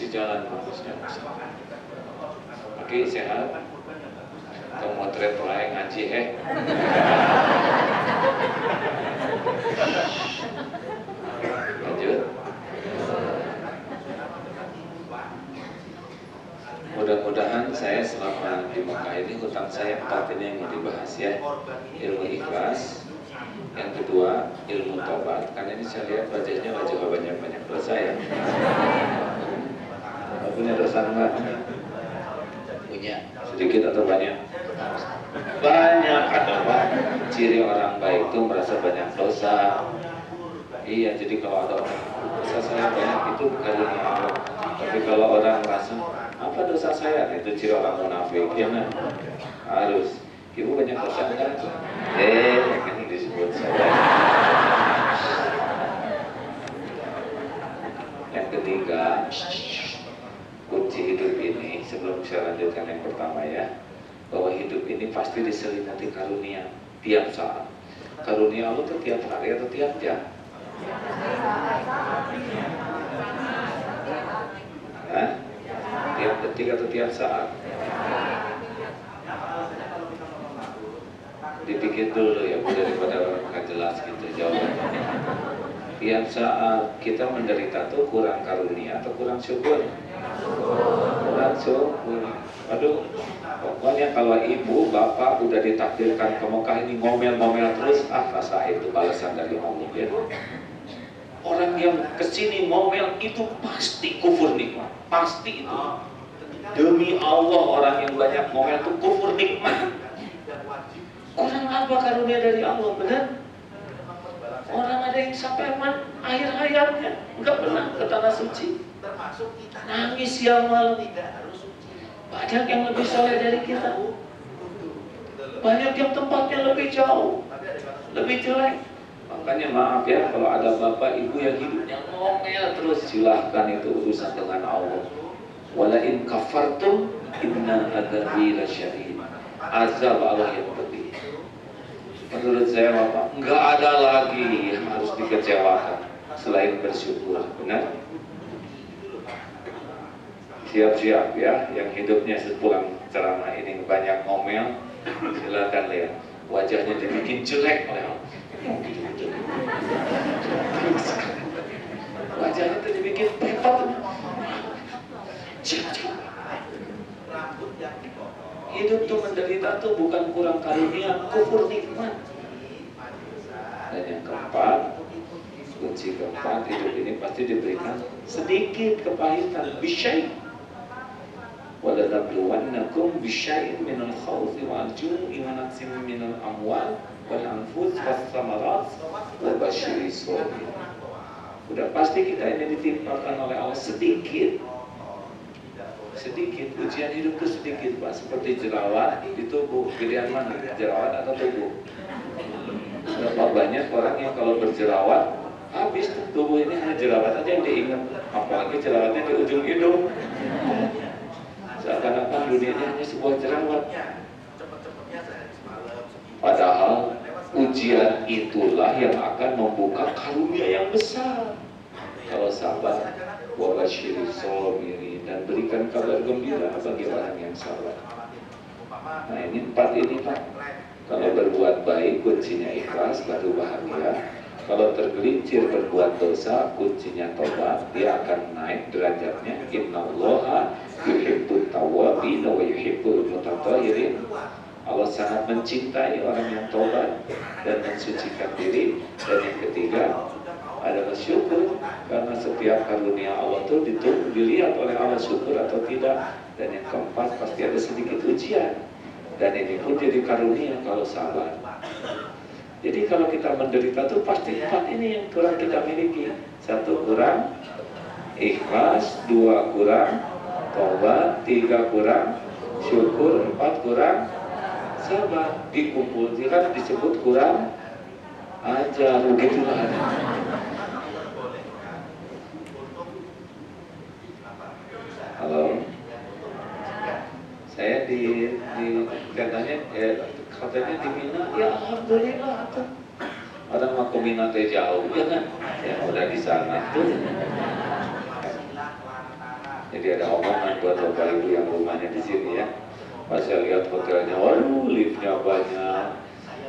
masih jalan bagusnya. Oke, sehat. Atau motret wae ngaji Lanjut. Mudah-mudahan saya selama di Mekah ini hutang saya 4 ini yang mau dibahas ya. Ilmu ikhlas, yang kedua ilmu tobat, karena ini saya lihat wajahnya wajah banyak dosa ya. Punya dosa enggak? Punya. Sedikit atau banyak? Banyak. Ada apa? Ciri orang baik itu merasa banyak dosa. Iya, jadi kalau ada orang dosa saya banyak itu karunia Allah. Tapi kalau orang merasa apa dosa saya, itu ciri orang munafik ya kan? Harus. Ibu banyak dosa enggak? Kan disebut saya. Yang ketiga, kunci hidup ini, sebelum saya lanjutkan yang pertama ya, bahwa hidup ini pasti diselimuti karunia tiap saat. Karunia Allah itu tiap hari atau tiap jam? Hah? Tiap detik atau tiap saat? Dipikir dulu ya, daripada nggak jelas gitu jawabannya. Tiap saat kita menderita tuh kurang karunia atau kurang syukur? Kurang syukur. Aduh, pokoknya kalau ibu, bapak udah ditakdirkan ke Mekah ini ngomel-ngomel terus, rasa itu balasan dari Allah ya. Orang yang kesini ngomel itu pasti kufur nikmat, pasti itu. Demi Allah orang yang banyak ngomel itu kufur nikmat. Kurang apa karunia dari Allah, benar? Orang ada yang sampai akhir hayatnya nggak pernah ke tanah suci, nangis siang malam. Banyak yang lebih soleh dari kita, banyak yang tempatnya lebih jauh, lebih jelek. Makanya maaf ya kalau ada bapak ibu yang hidupnya ngomel terus, silahkan itu urusan dengan Allah. Wala in kafartum inna adzabi lasyadid. Azab Allah yang pedih. Menurut saya bapak, nggak ada lagi yang harus dikecewakan selain bersyukur, benar? Siap-siap ya, yang hidupnya sepulang ceramah ini banyak ngomel, silakan lihat wajahnya dibikin jelek oleh Allah. Wajahnya itu dibikin pepet. Hidup tuh menderita tuh bukan kurang karunia, kufur nikmat. Dan yang keempat, kunci keempat, hidup ini pasti diberikan sedikit kepahitan, bisyai. وَلَنَبْلُوَنَّكُمْ بِشَيْءٍ مِنَ الْخَوْفِ وَالْجُوعِ وَنَقْصٍ مِنَ الْأَمْوَالِ وَالْأَنْفُسِ وَالثَّمَرَاتِ وَبَشِّرِ الصَّابِرِينَ. Udah pasti kita ini ditimpakan oleh Allah sedikit. Sedikit, ujian hidup itu sedikit Pak, seperti jerawat di tubuh. Pilihan mana, jerawat atau tubuh? Berapa banyak orang yang kalau berjerawat habis tubuh ini hanya jerawat aja yang diingat, apalagi jerawatnya di ujung hidung. Seakan-akan dunia ini hanya sebuah jerawat. Padahal ujian itulah yang akan membuka karunia yang besar. Kalau sabar, wa basyiri sabirin, dan berikan kabar gembira bagi orang yang sabar. Nah ini 4 ini Pak. Kalau berbuat baik kuncinya ikhlas, baru bahagia. Kalau tergelincir berbuat dosa, kuncinya tobat, dia akan naik derajatnya. Innallaha yuhibbut tawwabin wa yuhibbul mutatahhirin. Allah sangat mencintai orang yang tobat dan mensucikan diri. Dan yang ketiga adalah syukur, karena setiap karunia Allah itu dilihat oleh Allah syukur atau tidak. Dan yang keempat pasti ada sedikit ujian, dan ini pun jadi karunia kalau sabar. Jadi kalau kita menderita tuh pasti 4 ini yang kurang kita miliki. 1 kurang ikhlas, 2 kurang tobat, 3 kurang syukur, 4 kurang sabar. Dikumpulkan disebut kurang ajar, begitulah. Halo, saya di katanya di Mina, ya alhamdulillah tuh. Orang mau ke Mina jauh ya kan, ya udah di sana tuh. Jadi ada omongan buat bapak ibu yang rumahnya di sini ya. Pas saya lihat hotelnya, waduh liftnya banyak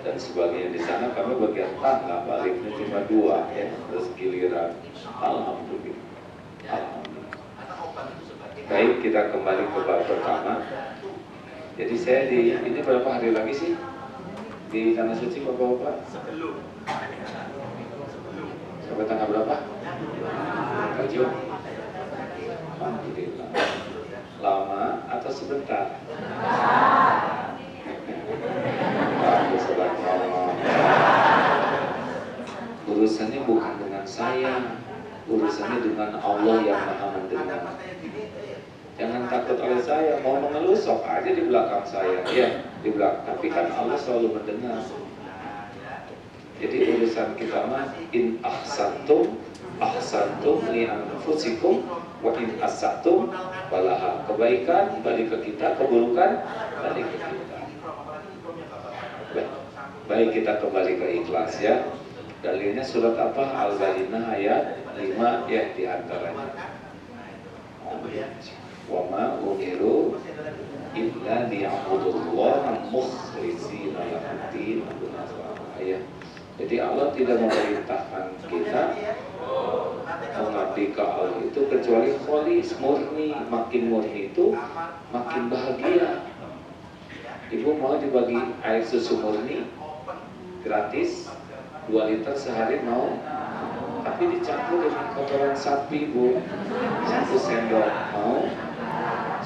dan sebagainya. Di sana kami bagian tangga, Pak, liftnya cuma 2 ya, terus giliran. Alhamdulillah. Alhamdulillah. Baik, kita kembali ke bab pertama. Jadi saya ini berapa hari lagi sih di Tanah Suci bapak-bapak? Sampai tanggal berapa? Tujuh. Alhamdulillah. Lama atau sebentar? Urusannya bukan dengan saya, urusannya dengan Allah yang Maha mendengar. Jangan takut oleh saya, mau mengeluh sok aja di belakang saya, ya di belakang. Tapi kan Allah selalu mendengar. Jadi urusan kita mah in ahsantum li anfusikum wa in asatum falaha. Kebaikan balik ke kita, keburukan balik ke kita. Baik, kita kembali ke ikhlas ya. Dalilnya surat apa? Al-Bayyinah ayat 5 ya di antaranya. Wa ma umiru illa liya'budullaha mukhlishina lahu-d-din. Ya. Jadi Allah tidak memerintahkan kita mengabdi ke Allah itu kecuali kholis, murni. Makin murni itu makin bahagia. Ibu mau dibagi air susu murni gratis 2 liter sehari mau, tapi dicampur dengan kotoran sapi Bu, 1 sendok mau,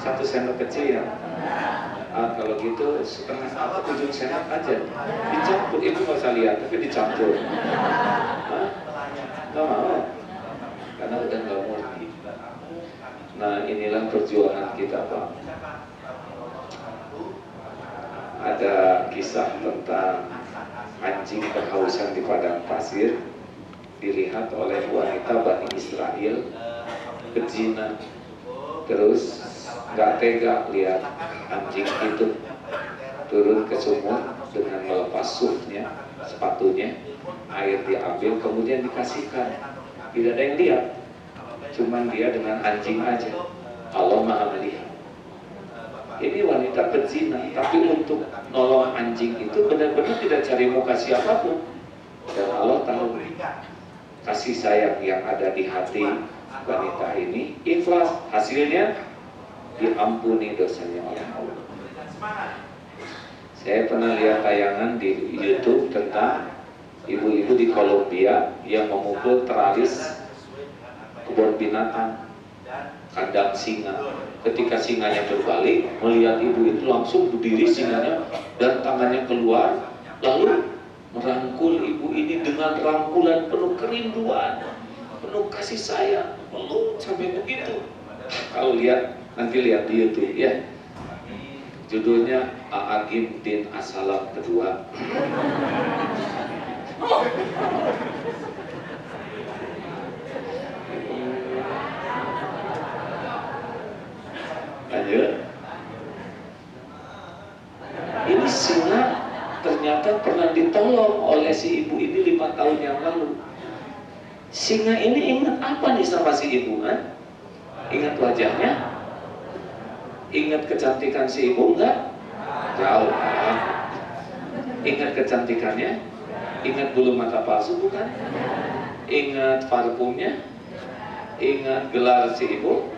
1 sendok kecil ya. Kalau gitu setengah atau ujung sendok aja dicampur. Ibu nggak usah lihat tapi dicampur. Nggak mau karena udah nggak murni. Nah inilah perjuangan kita Pak. Ada kisah tentang anjing kehausan di padang pasir, dilihat oleh wanita Bani Israel berzina. Terus nggak tega lihat anjing itu turun ke sumur dengan melepas sufnya, sepatunya, air diambil kemudian dikasihkan. Tidak ada yang lihat, cuman dia dengan anjing aja. Allah Maha melihat. Ini wanita berzina, tapi untuk nolong anjing itu benar-benar tidak cari muka siapapun. Dan Allah tahu kasih sayang yang ada di hati wanita ini, ikhlas, hasilnya diampuni dosanya oleh Allah. Saya pernah lihat tayangan di YouTube tentang ibu-ibu di Kolombia yang memukul teralis kebun binatang, kandang singa. Ketika singanya berbalik, melihat ibu itu langsung berdiri singanya dan tangannya keluar, lalu merangkul ibu ini dengan rangkulan penuh kerinduan, penuh kasih sayang, peluk sampai begitu. Kalau lihat, nanti lihat di YouTube ya. Judulnya A'agim Din As-Salam kedua. Lanjut. Ini singa ternyata pernah ditolong oleh si ibu ini 5 tahun yang lalu. Singa ini ingat apa nih sama si ibu kan? Ingat wajahnya? Ingat kecantikan si ibu enggak? Jauh. Ingat kecantikannya? Ingat bulu mata palsu bukan? Ingat parfumnya? Ingat gelar si ibu?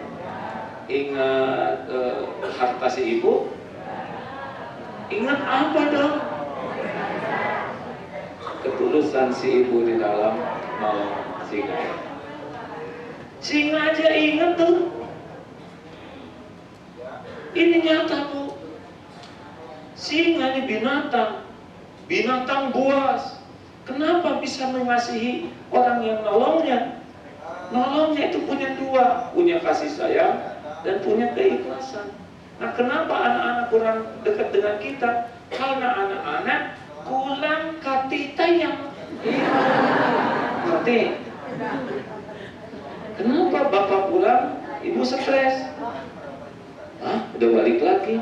Ingat harta si ibu? Ingat apa dong? Ketulusan si ibu di dalam nolong singa. Singa aja ingat tuh. Ini nyata Bu. Singa ini binatang buas. Kenapa bisa mengasihi orang yang nolongnya? Nolongnya itu punya 2, punya kasih sayang dan punya keikhlasan. Nah kenapa anak-anak kurang dekat dengan kita? Karena anak-anak kurang kasih sayang. Ngerti? Kenapa bapak pulang, ibu stres? Udah balik lagi.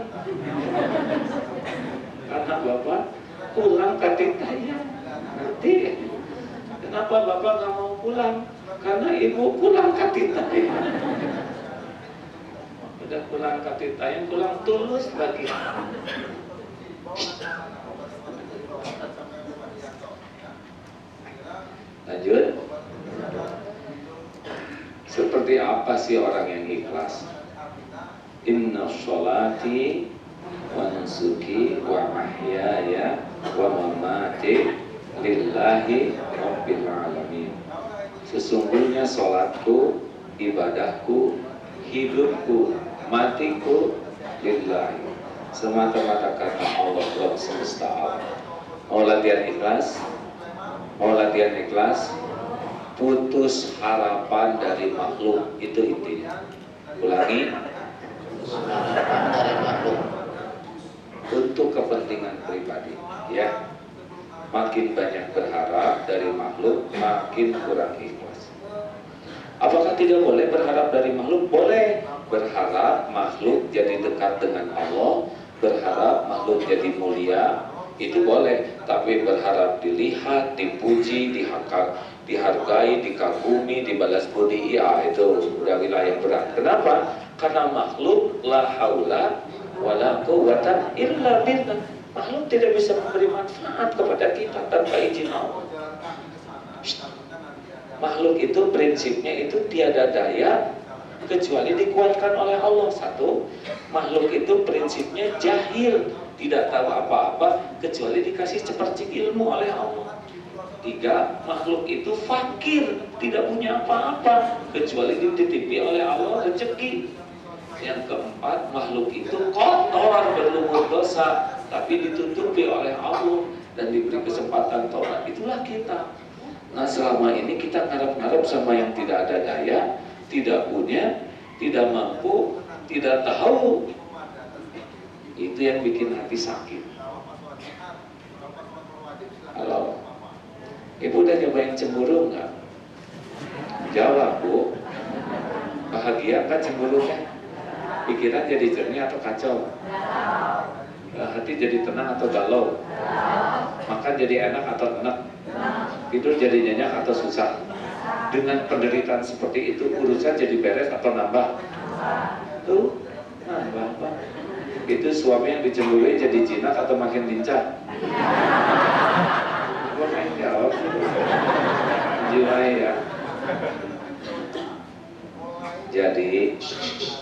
Karena bapak kurang kasih sayang. Ngerti? Kenapa bapak nggak mau pulang? Karena ibu kurang kasih sayang. Udah kurang kasih sayang, kurang tulus lagi. Lanjut. Seperti apa sih orang yang ikhlas? Inna sholati wa nusuki wa mahyaya wa mamati lillahi rabbil alamin. Sesungguhnya sholatku, ibadahku, hidupku, matiku lillahi, semata-mata karena Allah Rabb semesta alam. Mau latihan ikhlas? Mau latihan ikhlas? Putus harapan dari makhluk, itu intinya. Ulangi, putus harapan dari makhluk untuk kepentingan pribadi, ya. Makin banyak berharap dari makhluk, makin kurang ikhlas. Apakah tidak boleh berharap dari makhluk? Boleh. Berharap makhluk jadi dekat dengan Allah, berharap makhluk jadi mulia, itu boleh. Tapi berharap dilihat, dipuji, dihargai, dikagumi, dibalas budi, ya itu udah wilayah berat. Kenapa? Karena makhluk la haula wala quwwata illa billah. Makhluk tidak bisa memberi manfaat kepada kita tanpa izin Allah. Makhluk itu prinsipnya itu tiada daya kecuali dikuatkan oleh Allah. Satu, makhluk itu prinsipnya jahil, tidak tahu apa-apa kecuali dikasih sepercik ilmu oleh Allah. Tiga, makhluk itu fakir, tidak punya apa-apa kecuali dititipi oleh Allah rezeki. Yang keempat, makhluk itu kotor, berlumur dosa, tapi ditutupi oleh Allah dan diberi kesempatan taubat. Itulah kita. Nah, selama ini kita ngarep-ngarep sama yang tidak ada daya, tidak punya, tidak mampu, tidak tahu. Itu yang bikin hati sakit. Halo, Ibu udah nyobain cemburu nggak? Jawab, Bu. Bahagia kan cemburunya? Pikiran jadi jernih atau kacau? Hati jadi tenang atau galau? Makan jadi enak atau enak? Tidur jadi nyenyak atau susah? Dengan penderitaan seperti itu, urusan jadi beres atau nambah? Tuh, nambah. Itu suami yang dicemburui jadi jinak atau makin lincah? Gue main jawab sih. Jiwai ya. Jadi,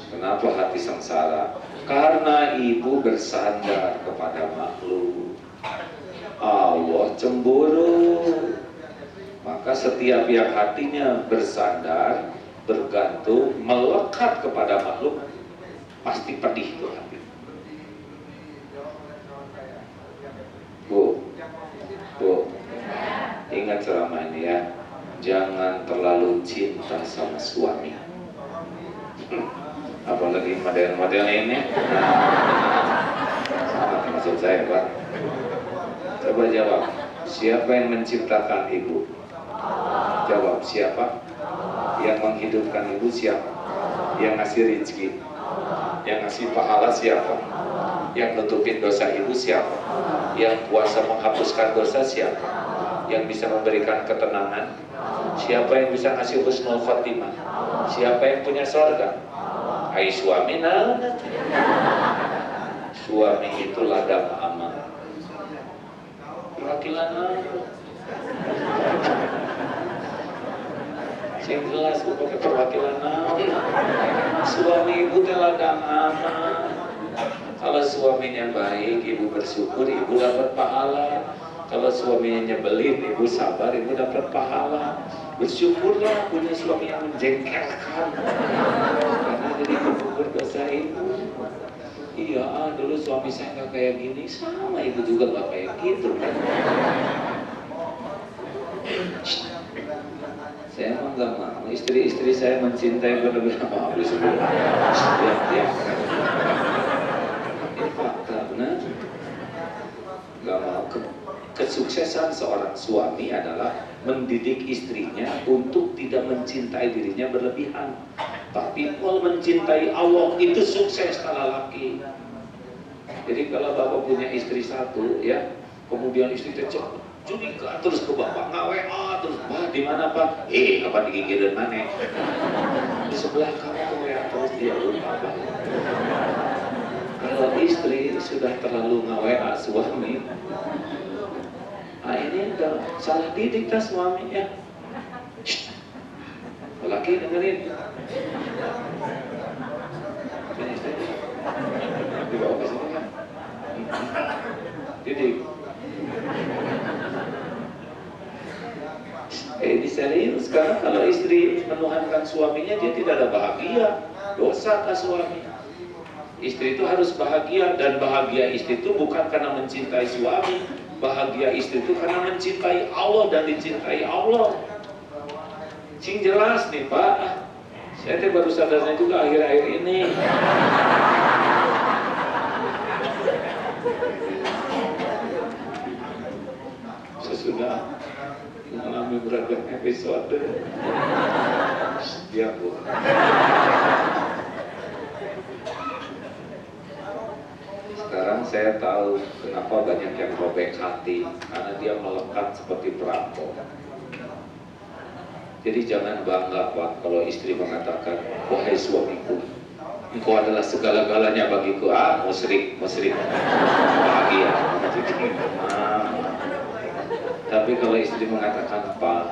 kenapa hati sengsara? Karena ibu bersandar kepada makhluk. Allah cemburu. Maka setiap yang hatinya bersandar, bergantung, melekat kepada makhluk, pasti pedih tuh hati. Bu, ingat ceramah ini ya. Jangan terlalu cinta sama suami. Apalagi model-model ini. Sangat maksud saya, Pak. Coba jawab, siapa yang menciptakan ibu? Jawab, siapa? Yang menghidupkan ibu siapa? Yang ngasih rezeki? Yang ngasih pahala siapa? Yang nutupin dosa ibu siapa? Yang kuasa menghapuskan dosa siapa? Yang bisa memberikan ketenangan? Siapa yang bisa ngasih husnul khotimah? Siapa yang punya surga? Hai suami, nah, suami itu ladang amal. Perwakilan sing jelas pakai perwakilan suami ibu teh ladang amal. Kalau suaminya baik, ibu bersyukur, ibu dapat pahala. Kalau suaminya nyebelin, ibu sabar, ibu dapat pahala. Bersyukurlah punya suami yang menjengkelkan, karena jadi penggugur dosa ibu. Iya, dulu suami saya nggak kayak gini, sama ibu juga nggak kayak gitu kan. Saya emang nggak mau istri-istri saya mencintai benar-benar mau disebut. Ya. Ini fakta, benar. Nggak mau. Kesuksesan seorang suami adalah mendidik istrinya untuk tidak mencintai dirinya berlebihan, tapi kalau mencintai Allah itu sukses kalau laki. Jadi kalau bapak punya istri satu, ya, kemudian istri curiga terus ke bapak, nggak WA terus, Pak di mana Pak? Apa digigirin mana? Di sebelah kamu tuh WA terus dia lupa Pak. Kalau istri sudah terlalu nge-WA suami, ini udah salah didik kan suaminya. Laki dengerin. Dibawa ke sini kan? Didik. Ini serius, karena kalau istri menuhankan suaminya, dia tidak ada bahagia. Dosa ke suami. Istri itu harus bahagia, dan bahagia istri itu bukan karena mencintai suami. Bahagia istri itu karena mencintai Allah dan dicintai Allah. Sing jelas nih Pak, saya baru sadarnya juga akhir-akhir ini. Sesudah mengalami beragam episode, dia Bu. Sekarang saya tahu kenapa banyak yang robek hati, karena dia melekat seperti perampok. Jadi jangan bangga Pak kalau istri mengatakan, wahai suamiku, engkau adalah segala-galanya bagiku. Musyrik bahagia. Tapi kalau istri mengatakan, Pak,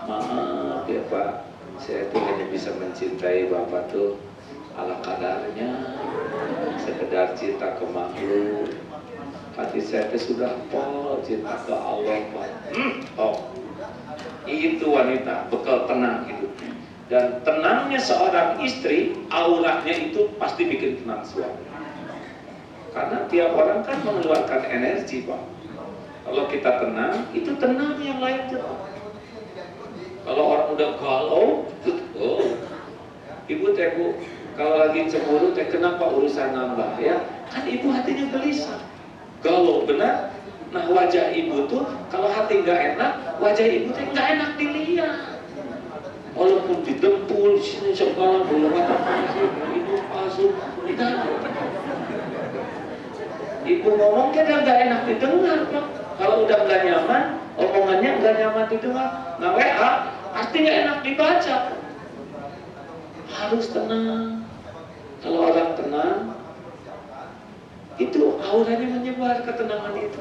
maaf ya Pak, saya tuh hanya bisa mencintai Bapak tuh ala kadarnya, sekedar cinta ke makhluk. Hati saya tuh sudah pol cinta ke Allah Pak. Itu wanita bekal tenang hidupnya. Dan tenangnya seorang istri, auranya itu pasti bikin tenang suami. Karena tiap orang kan mengeluarkan energi Pak. Kalau kita tenang, itu tenang yang lain tuh. Kalau orang udah galau, ibu teh Bu, kalau lagi cemburu teh kenapa urusan nambah ya? Kan ibu hatinya gelisah, galau benar. Nah wajah ibu tuh kalau hati nggak enak, wajah ibu tuh nggak enak dilihat. Walaupun didempul sini segala belum ada ibu palsu, ibu ngomong kan nggak enak didengar Pak. Kalau udah nggak nyaman, omongannya nggak nyaman didengar. Nah WA pasti nggak enak dibaca. Harus tenang. Kalau orang tenang, itu auranya menyebar ketenangan itu.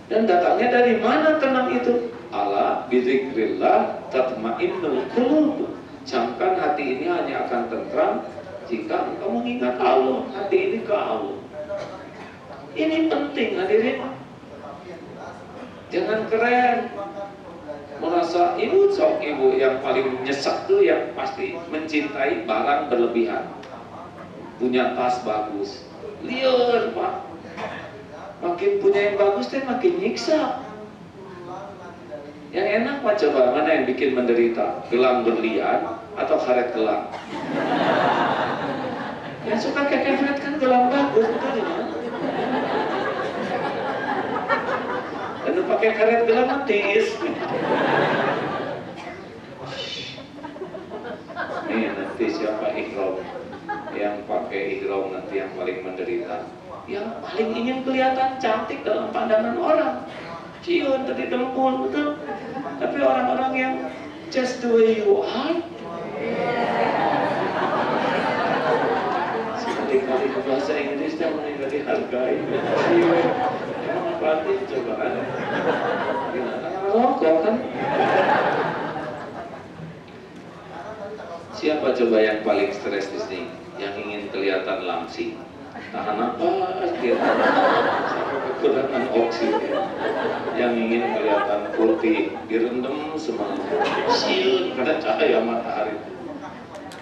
Dan datangnya dari mana tenang itu? Ala bizikrillah tatmainnul qulub. Camkan hati ini hanya akan tentram jika engkau mengingat Allah. Hati ini ke Allah. Ini penting hadirin. Jangan keren. Merasa ibu yang paling nyesek tuh yang pasti mencintai barang berlebihan. Punya tas bagus, liar Pak. Makin punya yang bagus teh makin nyiksa. Yang enak Pak coba, mana yang bikin menderita? Gelang berlian atau karet gelang? Yang suka kekefret kan gelang bagus, betul ya? Dan pakai karet gelang matis. Nih nanti siapa ihram? Yang pakai ihram nanti yang paling menderita. Yang paling ingin kelihatan cantik dalam pandangan orang. Cium tadi dempul betul. Tapi orang-orang yang just the way you are. Sekali-kali ke bahasa Inggris yang meninggal dihargai. Emang berarti coba kan? Rokok kan? Siapa coba yang paling stres di sini? Yang ingin kelihatan langsing. Tahan napas gitu, sampai kekurangan oksigen. Yang ingin kelihatan putih, direndam semangat, siun karena cahaya matahari.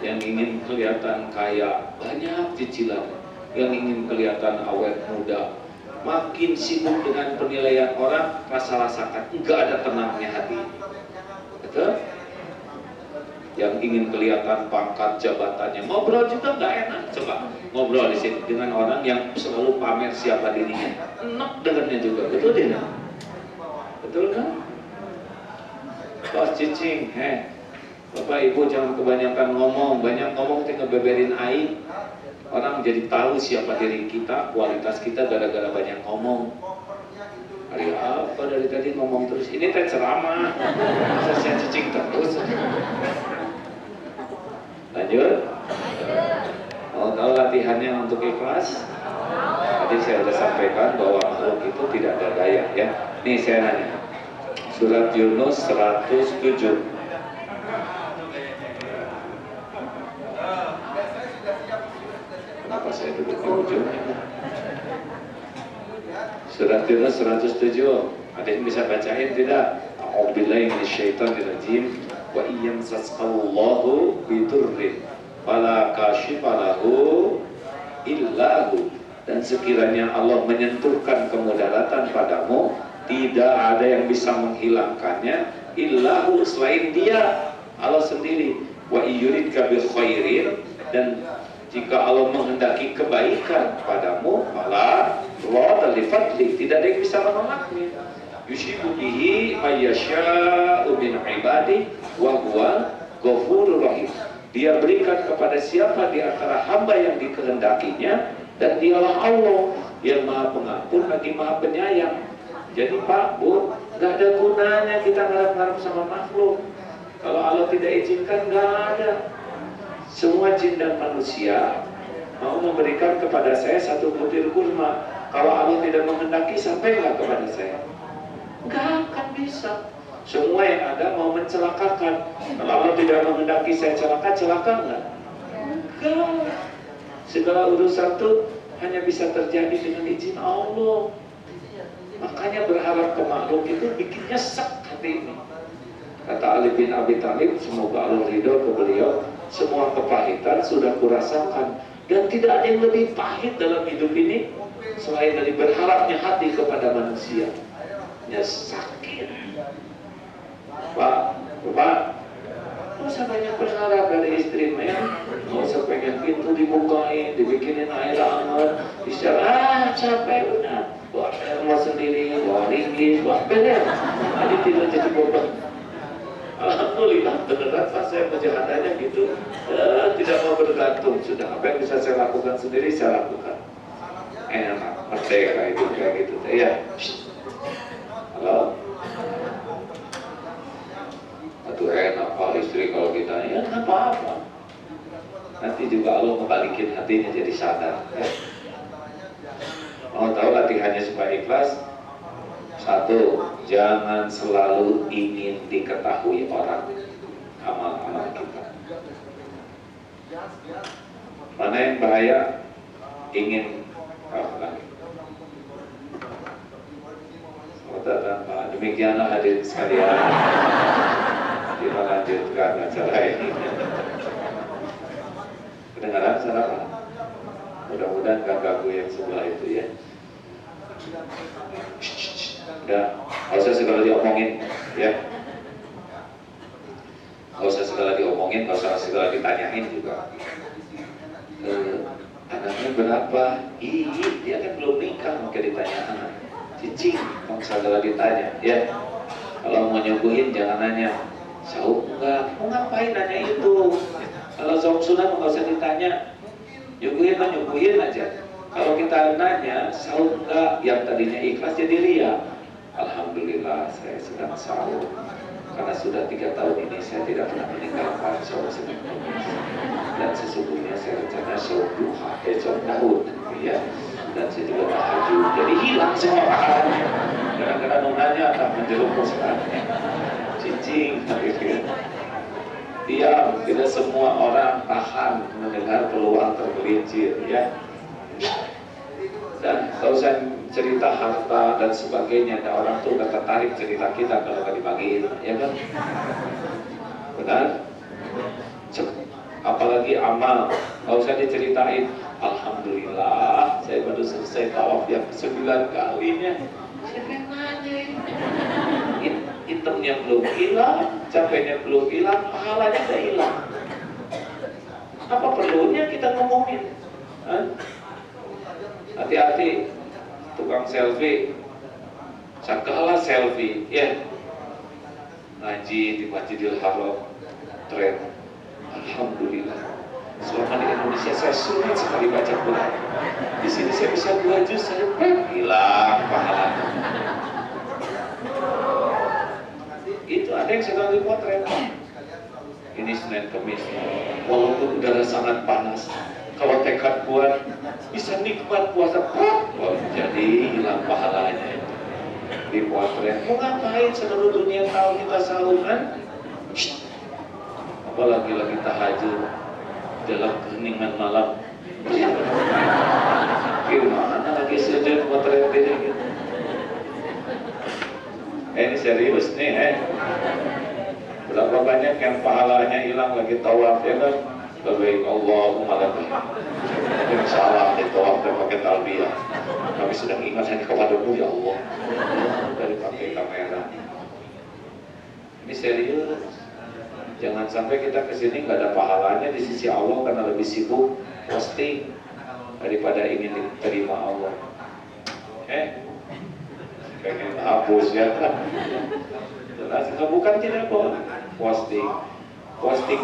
Yang ingin kelihatan kaya, banyak cicilan. Yang ingin kelihatan awet muda, makin sibuk dengan penilaian orang, rasa-rasakan enggak ada tenangnya hati. Betul? Yang ingin kelihatan pangkat jabatannya, ngobrol juga nggak enak. Coba ngobrol di sini dengan orang yang selalu pamer siapa dirinya, enak dengannya juga, betul tidak? Betul kan? Pas cicing, Bapak Ibu jangan kebanyakan ngomong, banyak ngomong tinggal beberin aib. Orang jadi tahu siapa diri kita, kualitas kita gara-gara banyak ngomong. Hari apa dari tadi ngomong terus? Ini teh ceramah. Masa saya cicing terus? Lanjut. Mau tahu latihannya untuk ikhlas? Tadi saya sudah sampaikan bahwa makhluk itu tidak ada daya ya. Nih saya nanya. Surat Yunus 107. Kenapa saya duduk di ujungnya? Surat Yunus 107. Ada yang bisa bacain tidak? A'udzubillahi minasyaitonirrajim. Wa iyyamsaskallahu bidurrin fala kashifa lahu illahu. Dan sekiranya Allah menyentuhkan kemudaratan padamu, tidak ada yang bisa menghilangkannya illahu, selain Dia, Allah sendiri. Wa iyyuridka bi khairin, dan jika Allah menghendaki kebaikan padamu, malah Allah li fadli, tidak ada yang bisa menolaknya. Yushibu bihi mayyasha'u min ibadi wa huwa ghafurur rahim. Dia berikan kepada siapa di antara hamba yang dikehendakinya, dan dialah Allah yang Maha Pengampun lagi Maha Penyayang. Jadi Pak, Bu, nggak ada gunanya kita ngarep-ngarep sama makhluk. Kalau Allah tidak izinkan, nggak ada. Semua jin dan manusia mau memberikan kepada saya satu butir kurma. Kalau Allah tidak menghendaki, sampai nggak kepada saya? Nggak akan bisa. Semua yang ada mau mencelakakan. Kalau Allah tidak menghendaki saya celaka nggak? Enggak. Segala urusan itu hanya bisa terjadi dengan izin Allah. Makanya berharap ke makhluk itu bikin nyesek hati ini. Kata Ali bin Abi Thalib, semoga Allah ridho ke beliau, semua kepahitan sudah kurasakan, dan tidak ada yang lebih pahit dalam hidup ini selain dari berharapnya hati kepada manusia. Sakit. Pak, nggak usah banyak berharap dari istri, ya. Nggak usah pengen pintu dibukain, dibikinin air hangat, bisa capek udah. Buat rumah sendiri, bawa ringgit, buat bener. Jadi tidak jadi beban. Alhamdulillah beneran pas saya mujahadannya gitu, tidak mau bergantung. Sudah apa yang bisa saya lakukan sendiri saya lakukan. Enak, merdeka itu kayak gitu. Ya. Halo. Aduh enak Pak istri kalau ditanya, ya nggak apa-apa. Nanti juga Allah membalikin hatinya jadi sadar. Ya. Mau tahu latihannya supaya ikhlas? Satu, jangan selalu ingin diketahui orang amal-amal kita. Mana yang bahaya? Ingin demikianlah hadirin sekalian. Kita lanjutkan acara ini. Kedengaran suara Pak? Mudah-mudahan gak ganggu yang sebelah itu ya. Udah, nggak usah segala diomongin ya. Nggak usah segala diomongin, nggak usah segala ditanyain juga. Anaknya berapa? Ih, dia kan belum nikah, maka ditanya anak. Cicing, nggak usah segala ditanya ya. Kalau mau nyuguhin jangan nanya sahur enggak, mau ngapain nanya itu. Kalau sahur sunnah nggak usah ditanya, nyuguhin aja. Kalau kita nanya sahur enggak, yang tadinya ikhlas jadi ria. Alhamdulillah saya sedang sahur, karena sudah 3 tahun ini saya tidak pernah meninggalkan sahur Senin Kamis. Dan sesungguhnya saya rencana sahur duha, sahur Daud ya. Dan saya juga tahajud, jadi hilang semua pahalanya. Kadang-kadang nonanya akan menjerumus kan, cicing, diam. Tidak semua orang tahan mendengar peluang tergelincir ya. Dan kalau saya cerita harta dan sebagainya, ada orang tuh udah tertarik cerita kita kalau nggak dibagiin, ya kan? Benar? Apalagi amal, nggak usah diceritain. Alhamdulillah, saya baru selesai tawaf yang ke-9 kalinya. Siapa yang nanya? Hitamnya belum hilang, capeknya belum hilang, pahalanya udah hilang. Apa perlunya kita ngomongin? Hati-hati tukang selfie, segala selfie ya. Ngaji di Masjidil Haram tren, alhamdulillah. Selama di Indonesia saya sulit sekali baca Quran. Di sini saya bisa 2 juz saja, hilang pahala. Itu ada yang sedang dipotret. Ini Senin Kemis, walaupun udara sangat panas, kalau tekad kuat bisa nikmat puasa, jadi hilang pahalanya. Dipotret, mau ngapain seluruh dunia tahu kita sahur kan? Apalagi lagi tahajud dalam keheningan malam. Gimana lagi sujud potret diri gitu? Ini serius nih, Berapa banyak yang pahalanya hilang lagi tawaf ya kan? Lebih Allahumma lakal. Mungkin salah di tawaf dan pakai talbiyah. Kami sedang ingat hanya kepadamu ya Allah. Dari pakai kamera. Ini serius. Jangan sampai kita kesini nggak ada pahalanya di sisi Allah karena lebih sibuk posting daripada ingin diterima Allah. Pengen hapus ya. Jelas, bukan tidak boleh posting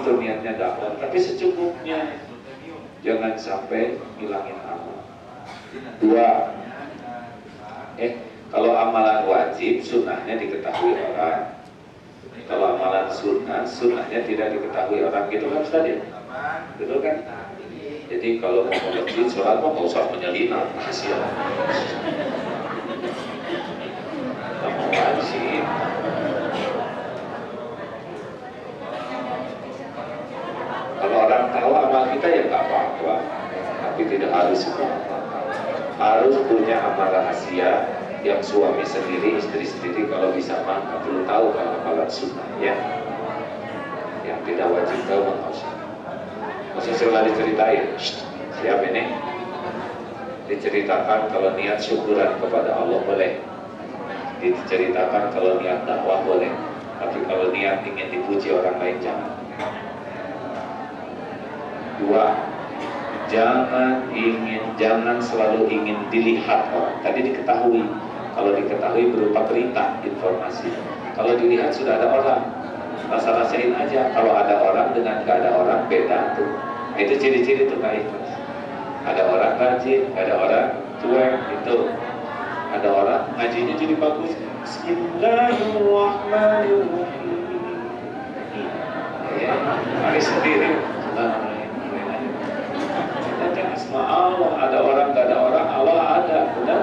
tuh niatnya dakwah, tapi secukupnya, jangan sampai hilangin amal. 2, kalau amalan wajib sunnahnya diketahui orang. Kalau amalan sunnahnya tidak diketahui orang, gitu kan Ustaz ya? Betul kan? Jadi kalau mau masjid sholat mau nggak usah menyelinap, rahasia. Kamu wajib. Kalau orang tahu amal kita ya nggak apa-apa, tapi tidak harus harus punya amal rahasia yang suami sendiri, istri sendiri kalau bisa mah nggak perlu tahu kalau amalan sunnah ya. Yang tidak wajib tahu nggak usah. Maksudnya selalu diceritain. Siap ini? Diceritakan kalau niat syukuran kepada Allah boleh. Diceritakan kalau niat dakwah boleh. Tapi kalau niat ingin dipuji orang lain jangan. 2, jangan selalu ingin dilihat orang. Tadi diketahui, kalau diketahui berupa berita, informasi. Kalau dilihat sudah ada orang, rasa-rasain aja. Kalau ada orang dengan gak ada orang beda tuh. Itu ciri-ciri tuh gak ikhlas. Ada orang rajin, ada orang cuek, itu. Ada orang ngajinya jadi bagus. Bismillahirrahmanirrahim. Ya, mari sendiri. Asma Allah, ada orang gak ada orang, Allah ada, benar?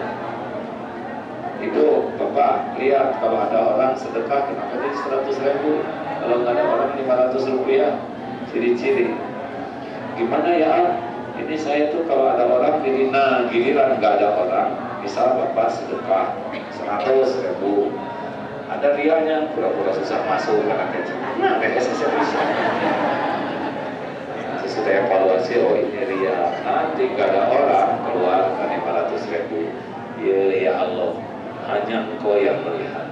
Itu Bapak lihat kalau ada orang sedekah kenapa jadi 100.000, kalau nggak ada orang 500 rupiah, ciri-ciri. Gimana ya? Ini saya tuh kalau ada orang jadi giliran nggak ada orang, misal Bapak sedekah 100.000, ada rianya, pura-pura susah masuk karena kecil. Nah, saya bisa. Sudah evaluasi, oh ini ria, nanti gak ada orang keluarkan 500.000. Ya Allah, hanya Engkau yang melihat.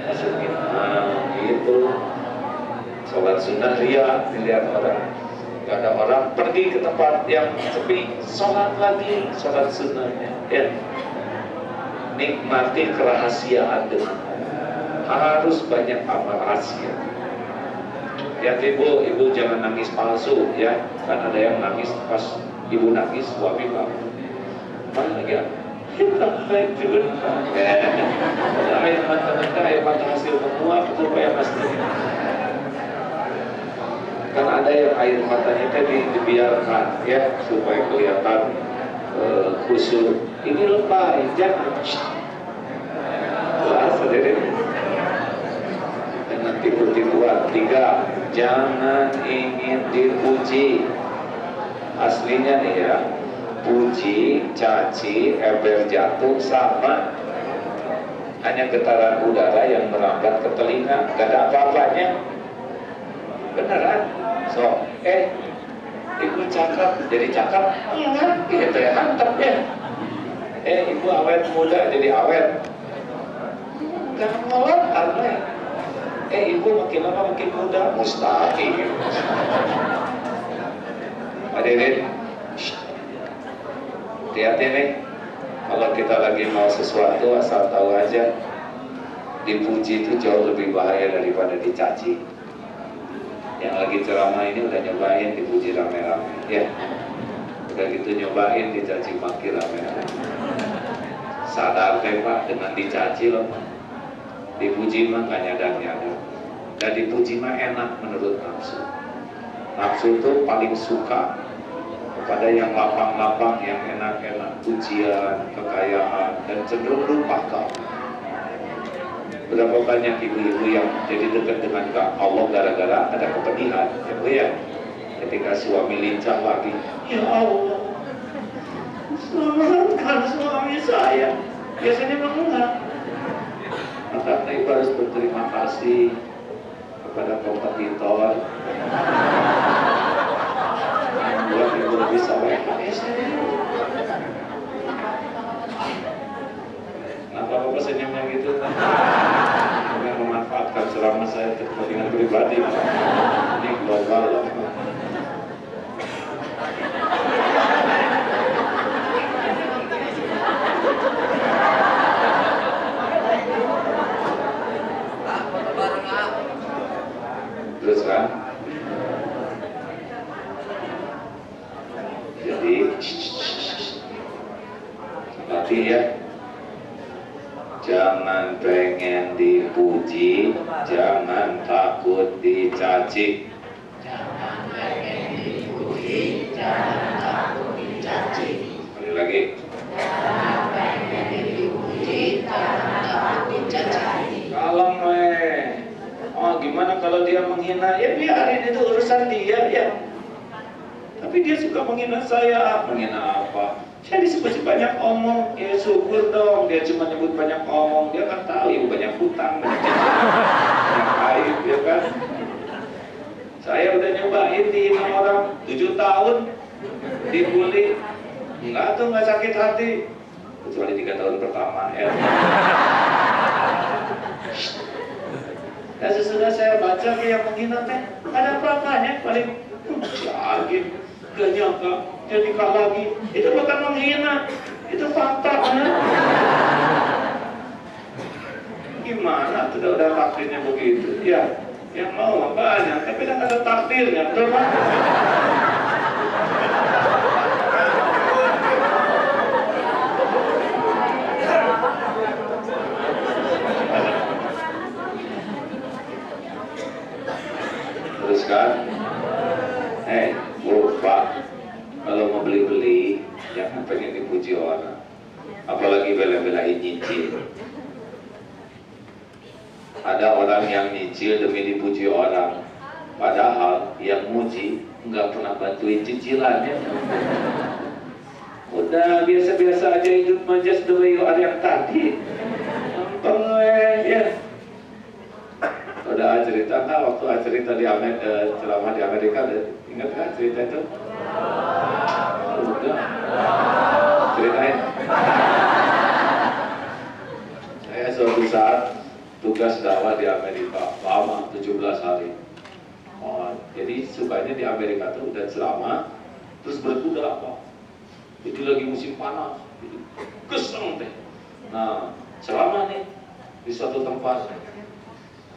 Masukin gitu. Sholat sunnah ria, dilihat orang. Gak ada orang, pergi ke tempat yang sepi, sholat lagi, sholat sunnahnya. Ya. Nikmati kerahasiaan dengan harus banyak amal rahasia. Ya ibu jangan nangis palsu ya, kan ada yang nangis pas ibu nangis suami kamu mana lagi ya kita lanjut air mata hasil menguap itu kayak pasti kan ada yang air matanya tadi dibiarkan ya supaya kelihatan khusyuk. Ini lebay, jangan sendiri dan nanti tipu-tipuan. 3, jangan ingin dipuji. Aslinya nih ya, puji, caci, ember jatuh sama, hanya getaran udara yang merambat ke telinga, gak ada apa-apanya. Beneran? So, ibu cakep, jadi cakep, gitu ya, mantap ya. Ibu awet muda, jadi awet. Jangan ngolot, aneh. Ibu makin lama makin muda, mustahil. Hadirin, hati-hati nih. Kalau kita lagi mau sesuatu, asal tahu aja, dipuji itu jauh lebih bahaya daripada dicaci. Yang lagi ceramah ini udah nyobain dipuji rame-rame, ya. Udah gitu nyobain dicaci maki rame-rame. Sadar teh Pak, dengan dicaci loh, dipuji mah gak nyadar-nyadar. Dan dipuji mah enak menurut nafsu. Nafsu itu paling suka kepada yang lapang-lapang, yang enak-enak, pujian, kekayaan, dan cenderung lupa kau. Berapa banyak ibu-ibu yang jadi dekat dengan Allah gara-gara ada kepedihan, ya Bu ya. Ketika suami lincah lagi, ya Allah, selamatkan suami saya. Biasanya mengulang. Maka ibu harus berterima kasih kepada kompetitor yang membuat ibu lebih saleh. Kenapa Bapak senyumnya gitu? Dengan memanfaatkan ceramah saya untuk kepentingan pribadi. Ini global loh. Terus kan? Jadi latih ya. Jangan pengen dipuji, jangan takut dicaci. Jangan pengen dipuji, jangan takut dicaci. Sekali lagi. Jangan pengen dipuji, jangan takut dicaci. Kalau gimana kalau dia menghina? Ya biarin, itu urusan dia ya. Tapi dia suka menghina saya. Menghina apa? Saya disebut banyak omong, ya syukur dong. Dia cuma nyebut banyak omong, dia kan tahu ya banyak hutang, banyak aib, ya kan. Saya udah nyobain dihina orang 7 tahun, dibully, enggak tuh nggak sakit hati, kecuali 3 tahun pertama ya. Dan sesudah saya baca yang menghina teh, ada apa-apanya paling yakin. Gak nyangka dia nikah lagi. Itu bukan menghina, itu fakta kan? Gimana tuh udah takdirnya begitu ya, yang mau banyak tapi kan ada takdirnya, betul kan? Terus kan Pak, kalau mau beli-beli jangan pengen dipuji orang, apalagi bela-belain nyicil. Ada orang yang nyicil demi dipuji orang, padahal yang muji nggak pernah bantuin cicilannya. Udah biasa-biasa aja hidup mah, just the way you are yang tadi. Gampang ya. Udah cerita nggak waktu cerita di ceramah di Amerika, ingat nggak cerita itu? Udah ceritain. Saya suatu saat tugas dakwah di Amerika lama 17 hari. Jadi sukanya di Amerika tuh udah ceramah terus berkuda apa? Jadi lagi musim panas, jadi geseng deh. Nah ceramah nih di suatu tempat.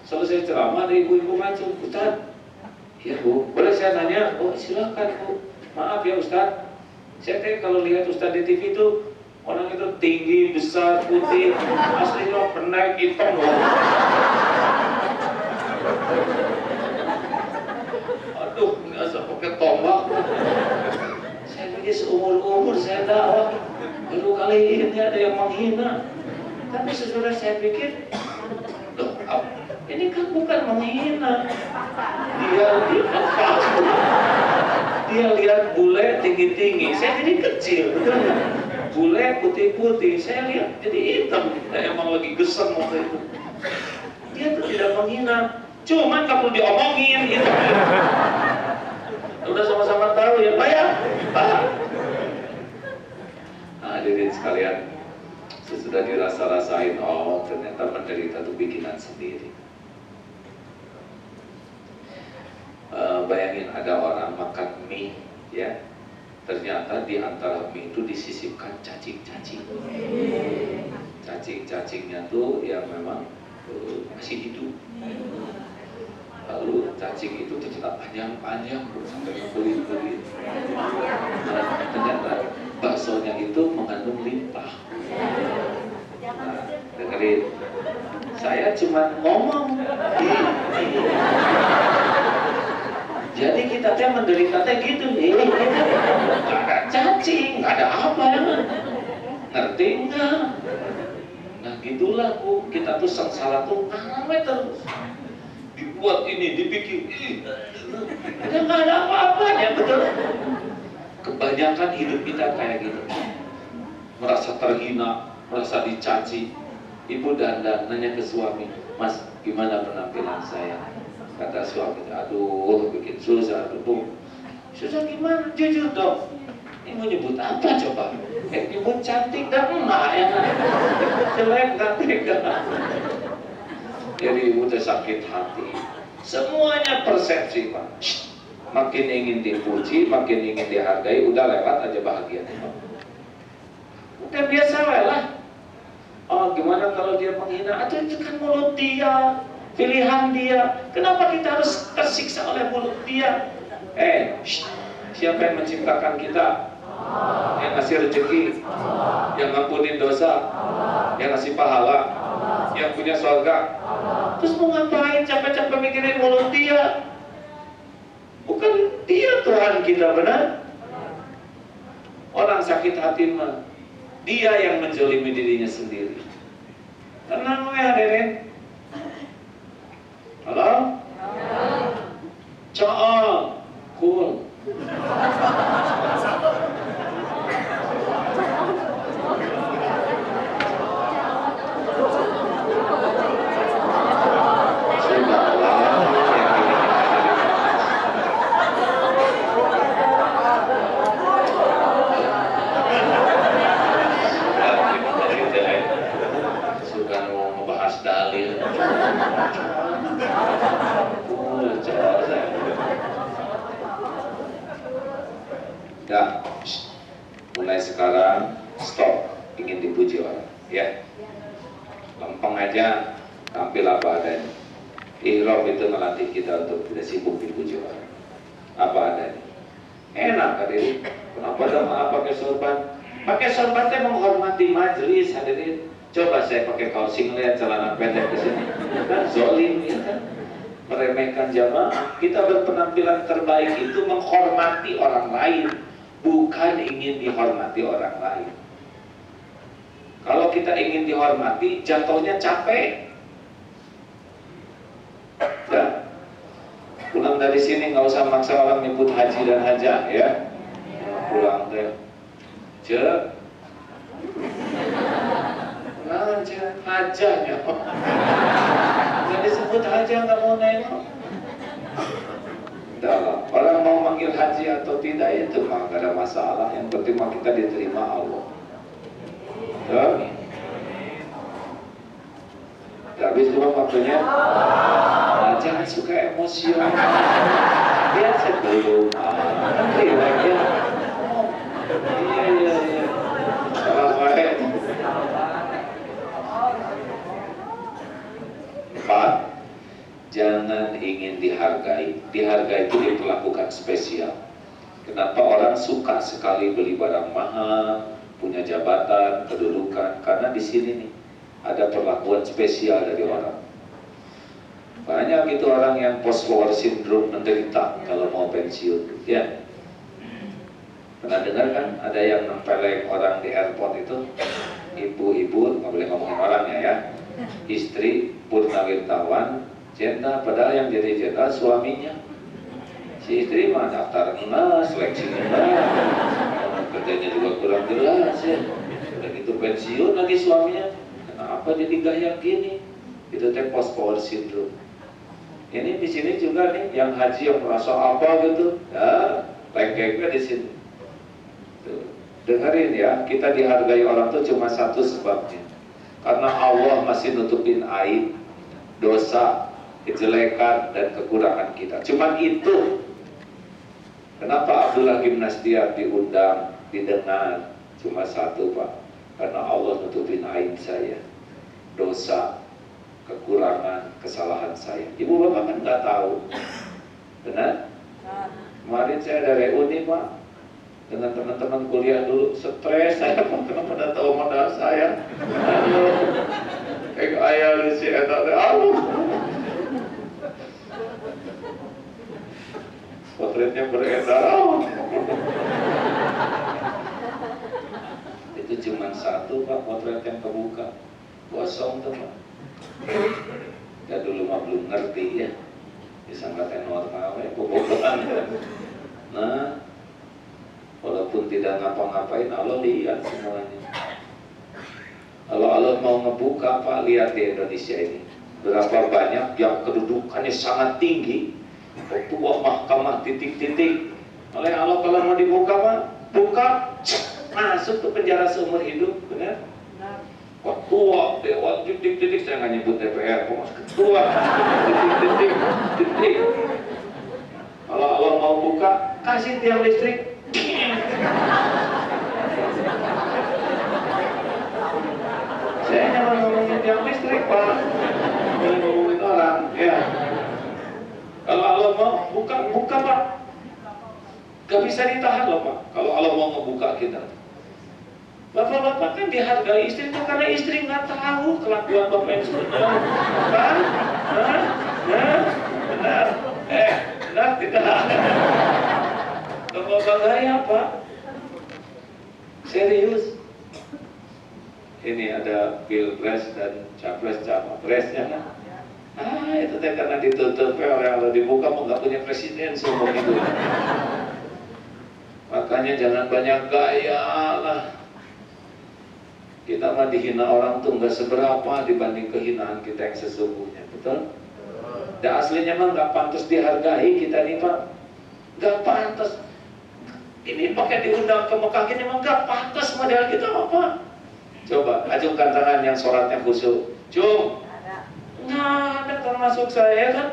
Selesai ceramah ada ibu-ibu maju, Ustaz, ya Bu, boleh saya nanya? Oh silakan Bu, maaf ya Ustaz, saya kalau lihat Ustaz di TV itu orang itu tinggi, besar, putih, aslinya pendek, hitam loh. Aduh, nggak usah pakai tombak. Saya pikir seumur-umur saya dakwah, baru kali ini ada yang menghina. Tapi sesudah saya pikir, loh, ini kan bukan menghina. Dia lihat bule tinggi-tinggi, saya jadi kecil, betul nggak? Bule putih-putih, saya lihat jadi hitam. Saya emang lagi gesem waktu itu. Dia tuh tidak menghina, cuman kamu diomongin gitu. Udah sama-sama tahu ya Pak ya, Pak. Nah, hadirin sekalian, sesudah dirasa-rasain, oh ternyata menderita itu bikinan sendiri. Bayangin ada orang makan mie, ya, ternyata di antara mie itu disisipkan cacing-cacing. Cacing-cacingnya tuh yang memang masih hidup. Lalu cacing itu ternyata panjang-panjang sampai ke kulit-kulit. Nah, ternyata baksonya itu mengandung limpah. Nah, dengerin, saya cuma ngomong. Jadi kita teh menderita teh gitu, nggak ada cacing, nggak ada apa ya, ngerti nggak? Nah gitulah Bu, kita tuh sengsara tuh rame terus. Dibuat ini, dibikin ini, nggak ada apa-apanya, betul? Kebanyakan hidup kita kayak gitu, merasa terhina, merasa dicaci. Ibu dandan nanya ke suami, Mas, gimana penampilan saya? Kata suami, aduh, bikin susah, aduh, Bu. Susah gimana? Jujur dong. Ini mau nyebut apa coba? Nyebut cantik dan enak ya, jelek dan tega. Jadi ibu teh sakit hati. Semuanya persepsi Pak. Makin ingin dipuji, makin ingin dihargai, udah lewat aja bahagia. Udah biasa lah. Oh gimana kalau dia menghina? Aduh itu kan mulut dia, pilihan dia. Kenapa kita harus tersiksa oleh mulut dia? Siapa yang menciptakan kita? Yang ngasih rezeki, yang ngampunin dosa, yang ngasih pahala, yang punya surga. Terus mau ngapain capek-capek mikirin mulut dia? Bukan dia Tuhan kita, benar? Orang sakit hati mah dia yang menzalimi dirinya sendiri. Tenang ya hadirin. Halo? Cool. Cool. Ya, mulai sekarang stop ingin dipuji orang, ya. Lempeng aja, tampil apa adanya. Ihram itu melatih kita untuk tidak sibuk dipuji orang, apa adanya. Enak hadirin. Kenapa dong maaf pakai sorban? Pakai sorban itu menghormati majelis hadirin. Coba saya pakai kaos singlet, celana pendek ke sini, kan zolim ya kan? Meremehkan jamaah. Kita berpenampilan terbaik itu menghormati orang lain, bukan ingin dihormati orang lain. Kalau kita ingin dihormati, jatuhnya capek. Ya, pulang dari sini nggak usah maksa orang nyebut haji dan hajah ya. Pulang deh, cek. Nah, cek hajahnya. Jadi sebut hajah nggak mau nengok. Dalam orang mau manggil haji atau tidak itu mah gak ada masalah. Yang penting mah kita diterima Allah. Ya? Habis belum waktunya. Nah, jangan suka emosional. Dia sebelum. Iya. Empat, jangan ingin dihargai. Dihargai itu diperlakukan spesial. Kenapa orang suka sekali beli barang mahal, punya jabatan, kedudukan? Karena di sini nih ada perlakuan spesial dari orang. Banyak itu orang yang post-war syndrome menderita kalau mau pensiun. Ya, pernah dengar kan? Ada yang nempeleng orang di airport itu, ibu-ibu, nggak boleh ngomongin orangnya ya. Istri purnawirawan jenderal, padahal yang jadi jenderal suaminya. Si istri mah daftar seleksinya kerjanya juga kurang jelas ya. Udah gitu pensiun lagi suaminya. Kenapa jadi gaya gini? Itu teh post power syndrome. Ini di sini juga nih yang haji yang merasa apa gitu, ya lengkeknya di sini. Tuh. Dengerin ya, kita dihargai orang tuh cuma satu sebabnya. Karena Allah masih nutupin aib, dosa, kejelekan, dan kekurangan kita. Cuman itu. Kenapa Abdullah bin Nasdiar diundang, didengar? Cuma satu Pak. Karena Allah nutupin aib saya, dosa, kekurangan, kesalahan saya. Ibu bapak kan nggak tahu, benar? Kemarin saya ada reuni Pak, dengan teman-teman kuliah dulu, stres saya Pak, kenapa pada tahu modal saya? Aduh, kayak ayah lucu eta teh, aduh. Potretnya beredar, itu cuma satu Pak potret yang kebuka, kosong tuh Pak. Ya dulu mah belum ngerti ya, disangka normal ya, bobogohan kan. Nah, walaupun tidak ngapa-ngapain, Allah lihat semuanya. Kalau Allah mau ngebuka Pak, lihat di Indonesia ini, berapa banyak yang kedudukannya sangat tinggi, ketua mahkamah titik-titik. Oleh Allah kalau mau dibuka Pak, buka, masuk ke penjara seumur hidup, benar? Ketua Dewan titik-titik, saya nggak nyebut DPR, ketua titik-titik. Kalau Allah mau buka, kasih tiang listrik. Saya nyaman ngomongin tiang listrik Pak, jangan ngomongin orang ya. Kalau Allah mau buka, buka Pak. Gak bisa ditahan loh Pak, kalau Allah mau ngebuka kita. Bapak-bapak kan dihargai istri itu karena istri nggak tahu kelakuan bapak yang sebenarnya, kan? Benar? Benar tidak? Kalau banggai apa? Serius? Ini ada pilpres dan capresnya kan? Itu teh karena ditutup oleh Allah, dibuka mau nggak punya presiden seumur hidup. Makanya jangan banyak gaya lah. Kita mah dihina orang tuh nggak seberapa dibanding kehinaan kita yang sesungguhnya, betul? Dan aslinya mah nggak pantas dihargai kita nih Pak, nggak pantas. Ini pakai diundang ke Mekah gini mah nggak pantas model kita apa? Coba ajukan tangan yang sholatnya khusyuk, Cung. Nggak ada termasuk saya kan?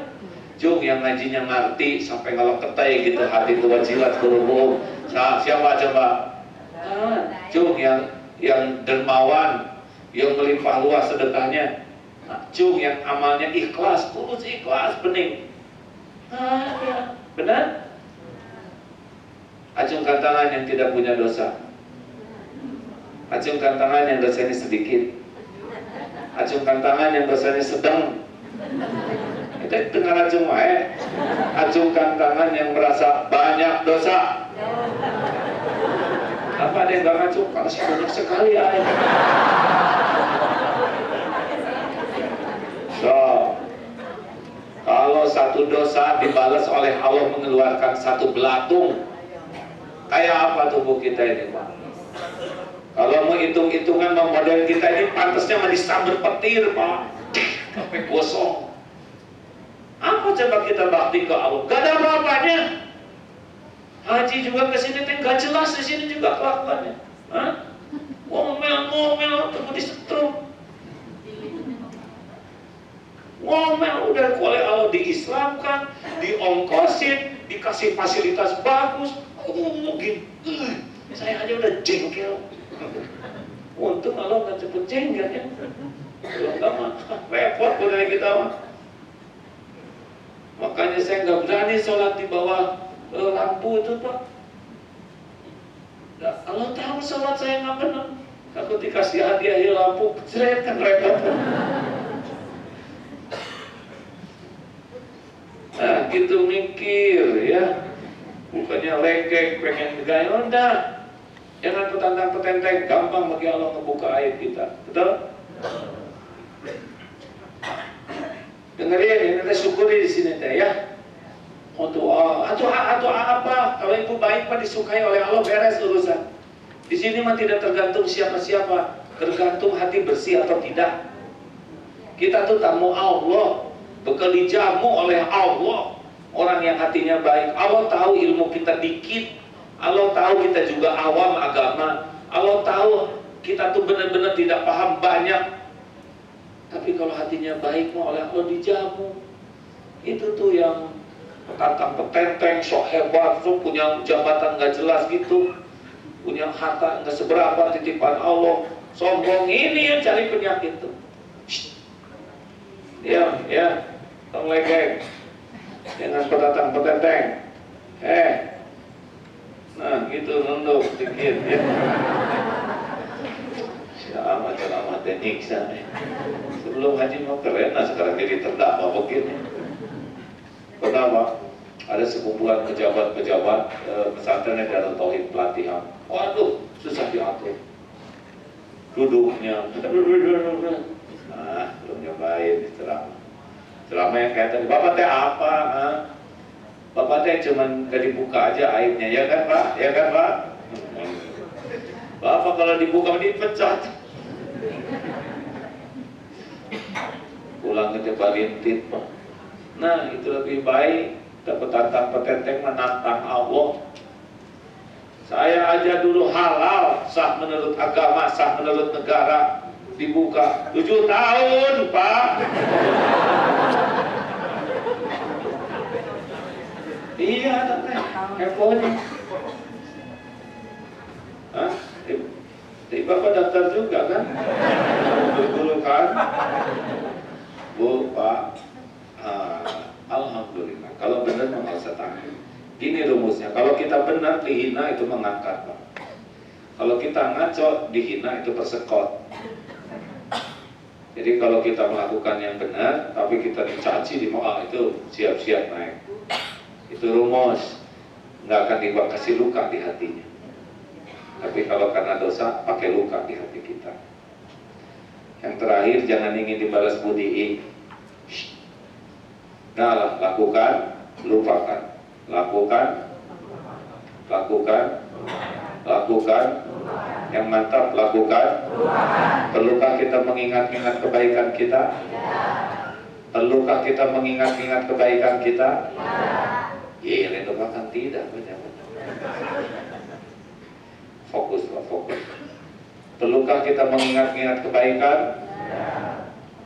Cung yang ngajinya ngerti sampai ngelok ketai gitu, hati tua jilat kerubung. Siapa coba? Cung yang dermawan, yang melimpah luas sedekahnya. Cung yang amalnya ikhlas, tulus ikhlas, bening. Ya. Benar? Acungkan tangan yang tidak punya dosa. Acungkan tangan yang dosanya sedikit. Acungkan tangan yang dosanya sedang. Kita dengar acung wae. Acungkan tangan yang merasa banyak dosa. Apa ada yang gak ngacung? Kalau saya banyak sekali ya. So, kalau satu dosa dibalas oleh Allah mengeluarkan satu belatung, kayak apa tubuh kita ini Pak? Kalau mau hitung-hitungan model kita ini pantasnya mah disambar petir Pak, sampai gosong. Apa coba kita bakti ke Allah? Gak ada apa-apanya. Haji juga kesini teh gak jelas di sini juga kelakuannya. Ngomel tunggu disetrum. Ngomel udah oleh Allah diislamkan, diongkosin, dikasih fasilitas bagus. Mungkin saya aja udah jengkel. Untung Allah nggak cepet jengkel ya. Kalau nggak mah repot budaya kita mah. Makanya saya nggak berani sholat di bawah lampu itu Pak. Nah, Allah tahu sholat saya nggak benar. Kalau dikasih hadiah lampu, jeret kan repot. Nah, gitu mikir ya. Bukannya lekek, pengen gaya, udah. Jangan petantang-petenteng, gampang bagi Allah ngebuka aib kita. Betul? Dengerin, ini kita syukuri di sini teh ya. Atau apa? Kalau ibu baik mah disukai oleh Allah, beres urusan. Di sini mah tidak tergantung siapa-siapa, tergantung hati bersih atau tidak. Kita tuh tamu Allah, bekal dijamu oleh Allah. Orang yang hatinya baik, Allah tahu ilmu kita dikit, Allah tahu kita juga awam agama, Allah tahu kita tuh benar-benar tidak paham banyak. Tapi kalau hatinya baik mah oleh Allah dijamu. Itu tuh yang petantang petenteng, sok hebat, sok punya jabatan nggak jelas gitu, punya harta nggak seberapa titipan Allah, sombong, ini yang cari penyakit tuh. Diam, ya. Tong legeng. Jangan petatang-peteteng. Nah, gitu nunduk dikit ya. Ceramah teh nyiksa nih. Sebelum haji mau keren, nah sekarang jadi terdakwa begini. Pertama, ada sekumpulan pejabat-pejabat pesantren yang Darul Tauhid pelatihan. Waduh, susah diatur. Duduknya, nah, belum nyobain ceramah. Ceramah yang kayak tadi, Bapak teh apa? Bapak teh cuman gak dibuka aja aibnya, ya kan Pak? Ya kan Pak? Bapak kalau dibuka dipecat. Pulang ke Balintit Pak. Nah, itu lebih baik dapat tantang petenteng menantang Allah. Saya aja dulu halal, sah menurut agama, sah menurut negara, dibuka 7 tahun Pak. Iya, hebohnya. Hah? Di Bapak daftar juga kan? Dulu kan? Bu, Pak, alhamdulillah. Kalau benar nggak usah tanya. Gini rumusnya, kalau kita benar dihina itu mengangkat Pak. Kalau kita ngaco dihina itu persekot. Jadi kalau kita melakukan yang benar, tapi kita dicaci di bawah itu siap-siap naik. Itu rumus, nggak akan dikasih luka di hatinya. Tapi kalau karena dosa, pakai luka di hati kita. Yang terakhir, jangan ingin dibalas budi. Nah, lakukan, lupakan. Lakukan, yang mantap lakukan. Perlukah kita mengingat-ingat kebaikan kita? Perlukah kita mengingat-ingat kebaikan kita? Iya, lupakan tidak. Fokus. Perlukah kita mengingat-ingat kebaikan?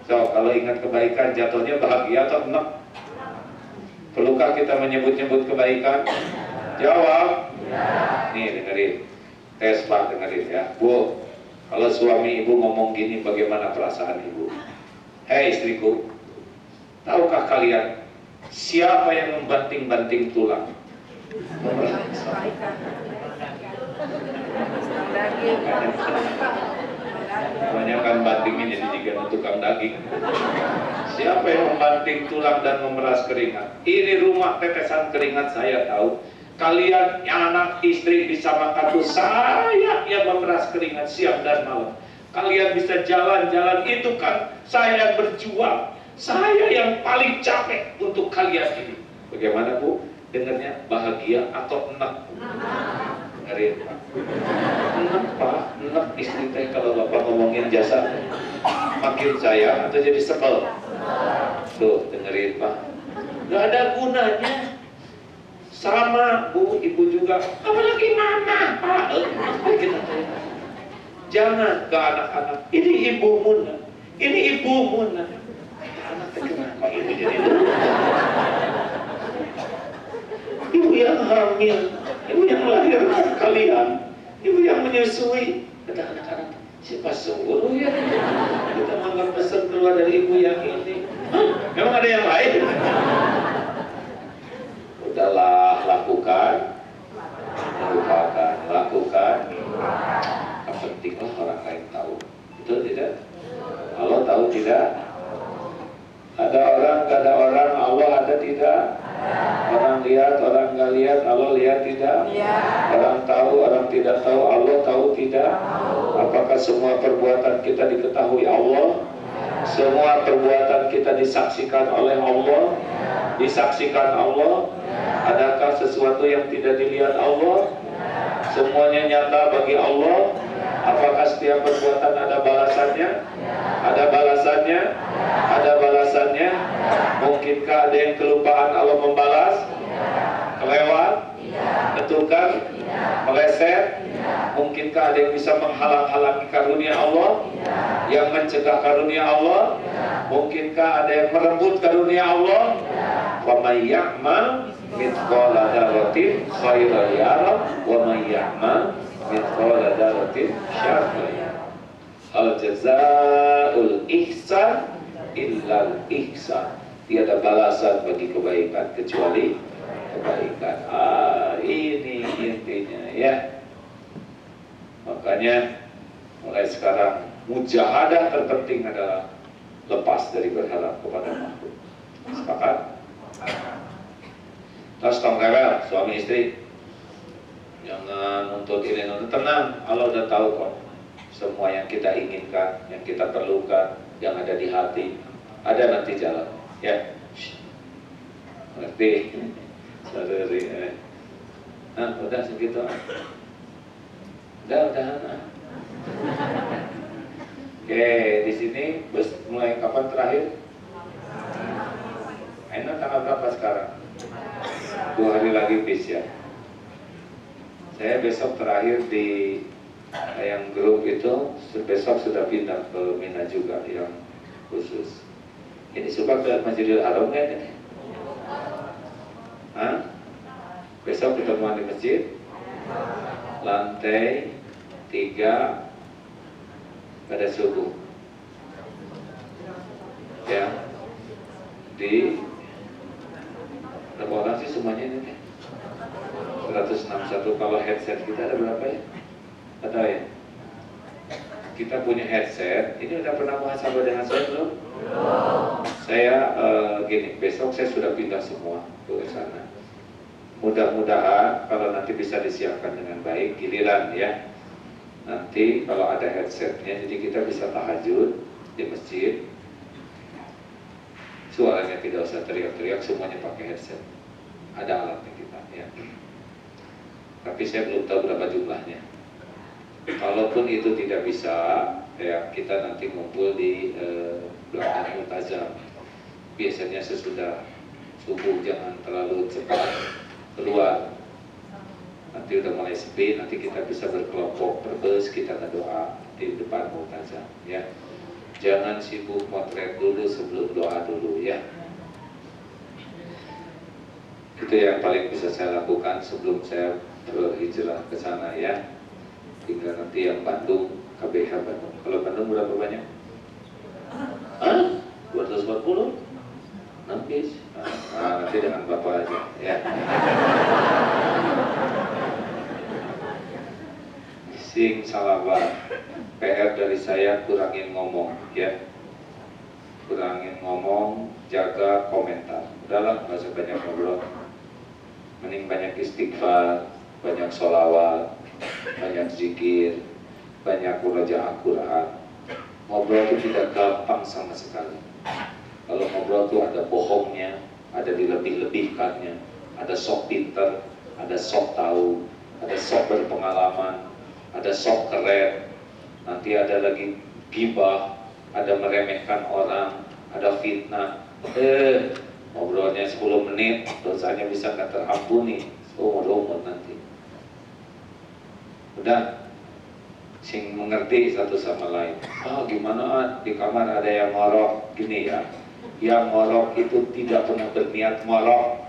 So, kalau ingat kebaikan jatuhnya bahagia atau enak? Perlukah kita menyebut-nyebut kebaikan? Jawab. Nih dengerin. Tes Pak, dengerin ya. Bu, kalau suami ibu ngomong gini bagaimana perasaan ibu? Hei istriku, tahukah kalian siapa yang membanting-banting tulang? Namanya kan bantingnya jadi juga tukang daging. Siapa yang membanting tulang dan memeras keringat? Ini rumah tetesan keringat saya tahu. Kalian anak istri bisa makan tuh, saya yang memeras keringat siang dan malam. Kalian bisa jalan-jalan, itu kan saya berjuang. Saya yang paling capek untuk kalian ini. Bagaimana Bu? Dengarnya bahagia atau enak? Dengerin Pak. Enak Pak, enak istri teh kalau Bapak ngomongin jasa. Makin sayang atau jadi sebel? Tuh, dengerin Pak. Gak ada gunanya. Sama Bu, ibu juga. Apalagi mama, Pak. Jangan ke anak-anak. Ini ibumu, ini ibumu. Anak kenapa ibu jadi ibu yang hamil, ibu yang melahirkan kalian, ibu yang menyusui. Kata anak-anak, siapa suruh ya? Kita menganggap pesan keluar dari ibu yang ini. Hah? Memang ada yang lain? Udahlah, lakukan, lupakan, lakukan. Yang pentinglah orang lain tahu. Betul tidak? Allah tahu tidak? Ada orang, gak ada orang, Allah ada tidak? Orang lihat, orang nggak lihat, Allah lihat tidak? Orang tahu, orang tidak tahu, Allah tahu tidak? Apakah semua perbuatan kita diketahui Allah? Semua perbuatan kita disaksikan oleh Allah? Disaksikan Allah? Adakah sesuatu yang tidak dilihat Allah? Semuanya nyata bagi Allah? Apakah setiap perbuatan ada balasannya? Ada balasannya? Ada balasannya? Mungkinkah ada yang kelupaan Allah membalas? Kelewat? Betulkan? Meleset? Mungkinkah ada yang bisa menghalang-halangi karunia Allah? Yang mencegah karunia Allah? Mungkinkah ada yang merebut karunia Allah? Wa may ya'mal mithqala dzarratin khairan yarah wa may ya'mal mithqala dzarratin syarran yarah. Al jazaa'ul ihsan illal ihsan. Tiada balasan bagi kebaikan kecuali kebaikan. Ini intinya ya. Makanya mulai sekarang mujahadah terpenting adalah lepas dari berharap kepada makhluk. Sepakat? Terus tong rewel suami istri. Jangan nuntut ini nuntut, tenang. Allah udah tahu kok semua yang kita inginkan, yang kita perlukan, yang ada di hati, ada nanti jalan. Ya, ngerti? Sadari. Nah, udah segitu. Udah. Oke, di sini bus mulai kapan terakhir? Enak tanggal berapa sekarang? 2 hari lagi bis ya. Saya besok terakhir di yang grup itu, besok sudah pindah ke Mina juga yang khusus. Ini suka ke Masjidil Haram kan ini? Hah? Besok ketemuan di masjid lantai 3 pada subuh ya. Di berapa orang sih semuanya ini? 161. Kalau headset kita ada berapa ya? Ada ya? Kita punya headset. Ini udah pernah muhasabah dengan saya belum? Saya gini, besok saya sudah pindah semua ke sana. Mudah-mudahan kalau nanti bisa disiapkan dengan baik, giliran ya. Nanti kalau ada headsetnya, jadi kita bisa tahajud di masjid. Suaranya tidak usah teriak-teriak, semuanya pakai headset. Ada alatnya kita ya. Tapi saya belum tahu berapa jumlahnya. Kalaupun itu tidak bisa, ya kita nanti ngumpul di belakang Multazam. Biasanya sesudah subuh, jangan terlalu cepat keluar. Nanti udah mulai sepi, nanti kita bisa berkelompok berbes, kita berdoa di depan Multazam ya. Jangan sibuk motret dulu sebelum doa dulu ya. Itu yang paling bisa saya lakukan sebelum saya berhijrah ke sana ya. Tinggal nanti yang Bandung, KBH Bandung. Kalau Bandung berapa banyak? 240? Nampis. Nanti dengan Bapak aja ya. Sing salawat. PR dari saya kurangin ngomong ya. Kurangin ngomong, jaga komentar. Udahlah, nggak usah banyak ngobrol. Mending banyak istighfar, banyak sholawat, banyak zikir, banyak murojaah Quran. Ngobrol itu tidak gampang sama sekali. Kalau ngobrol itu ada bohongnya, ada dilebih-lebihkannya, ada sok pinter, ada sok tahu, ada sok berpengalaman, ada sok keren, nanti ada lagi gibah, ada meremehkan orang, ada fitnah. Ngobrolnya 10 menit, dosanya bisa nggak terampuni seumur-umur nanti. Udah, sing mengerti satu sama lain. Gimana di kamar ada yang ngorok gini ya. Yang ngorok itu tidak pernah berniat ngorok.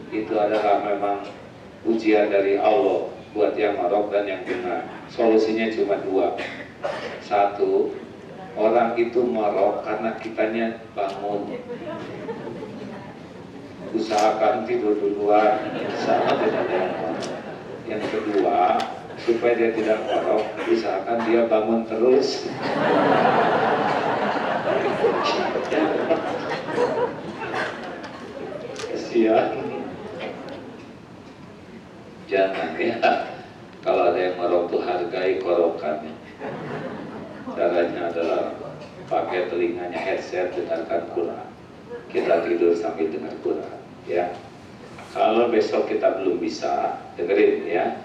Itu adalah memang ujian dari Allah buat yang ngorok dan yang dengar. Solusinya cuma 2. 1, orang itu ngorok karena kitanya bangun. Usahakan tidur duluan sama tidak ada yang ngorok. Yang kedua, supaya dia tidak ngorok, usahakan dia bangun terus. Kasihan. Jangan ya. Kalau ada yang ngorok tuh hargai korokannya. Caranya adalah pakai telinganya headset, dengarkan Quran. Kita tidur sambil dengar Quran ya. Kalau besok kita belum bisa, dengerin ya.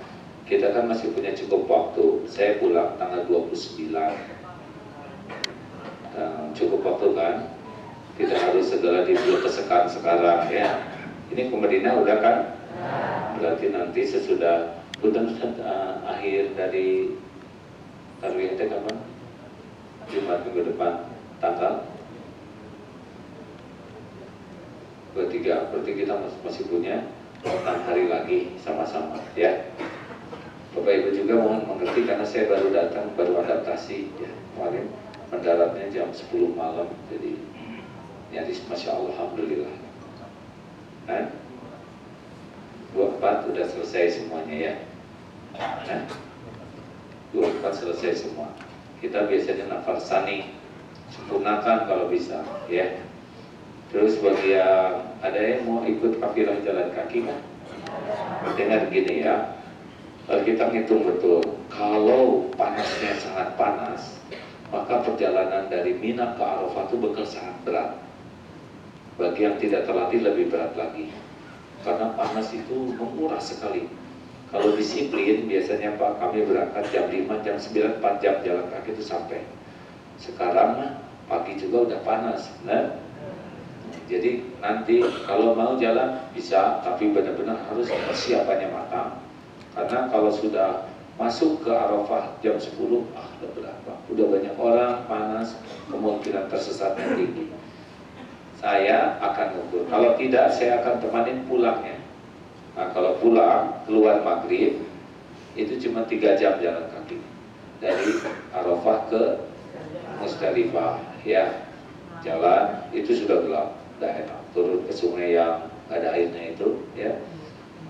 Kita kan masih punya cukup waktu. Saya pulang tanggal 29. Cukup waktu kan? Tidak harus segera dibelokesekan sekarang ya. Ini ke Madinah udah kan? Berarti nanti sesudah akhir dari Tarwiyah itu kapan? Jumat minggu depan tanggal 23. Berarti kita masih punya 6 hari lagi sama-sama ya. Bapak Ibu juga mohon mengerti karena saya baru datang, baru adaptasi ya kemarin. mendaratnya jam 10 malam, jadi nyaris Masya Allah, Alhamdulillah. Kan? 24 udah selesai semuanya ya. Nah, 24 selesai semua. Kita biasanya nafas sani, sempurnakan kalau bisa ya. Terus bagi yang ada yang mau ikut kafilah jalan kaki kan, dengar gini ya, kalau kita ngitung betul, kalau panasnya sangat panas, maka perjalanan dari Mina ke Arafah itu bakal sangat berat. Bagi yang tidak terlatih lebih berat lagi, karena panas itu menguras sekali. Kalau disiplin, biasanya Pak, kami berangkat jam 5, jam 9, 4 jam jalan kaki itu sampai. Sekarang pagi juga udah panas. Nah, jadi nanti kalau mau jalan bisa, tapi benar-benar harus persiapannya matang. Karena kalau sudah masuk ke Arafah jam 10, udah berapa? Udah banyak orang, panas, kemungkinan tersesatnya tinggi. Saya akan ukur. Kalau tidak, saya akan temanin pulangnya. Nah, kalau pulang, keluar maghrib, itu cuma 3 jam jalan kaki. Dari Arafah ke Musdalifah, ya. Jalan, itu sudah gelap, udah enak. Turun ke sungai yang ada airnya itu, ya.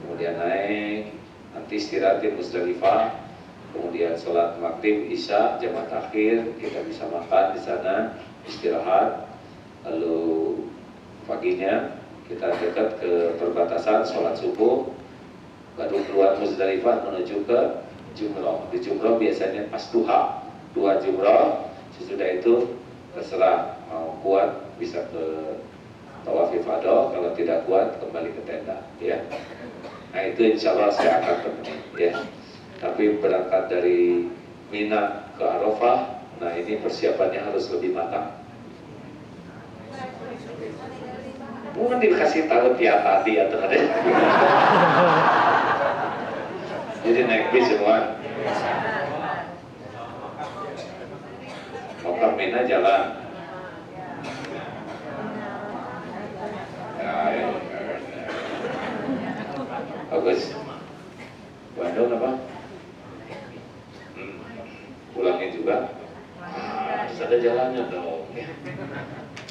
Kemudian naik, nanti istirahat di Musdalifah. Kemudian sholat maghrib, isya, jamaah akhir, kita bisa makan di sana, istirahat. Lalu paginya kita dekat ke perbatasan, sholat subuh, baru keluar Musdalifah menuju ke Jumroh. Di Jumroh biasanya pas duha, Jumroh. Sesudah itu terserah mau kuat bisa ke tawaf ifadah, kalau tidak kuat kembali ke tenda, ya. Nah itu insya Allah saya akan temui, ya. Tapi berangkat dari Mina ke Arafah, nah ini persiapannya harus lebih matang. Mungkin dikasih tahu tiap tadi atau ada. Jadi naik bis semua. Mau ke Mina jalan. Bagus. Bandung apa? Pulangnya juga. Harus ada jalannya dong.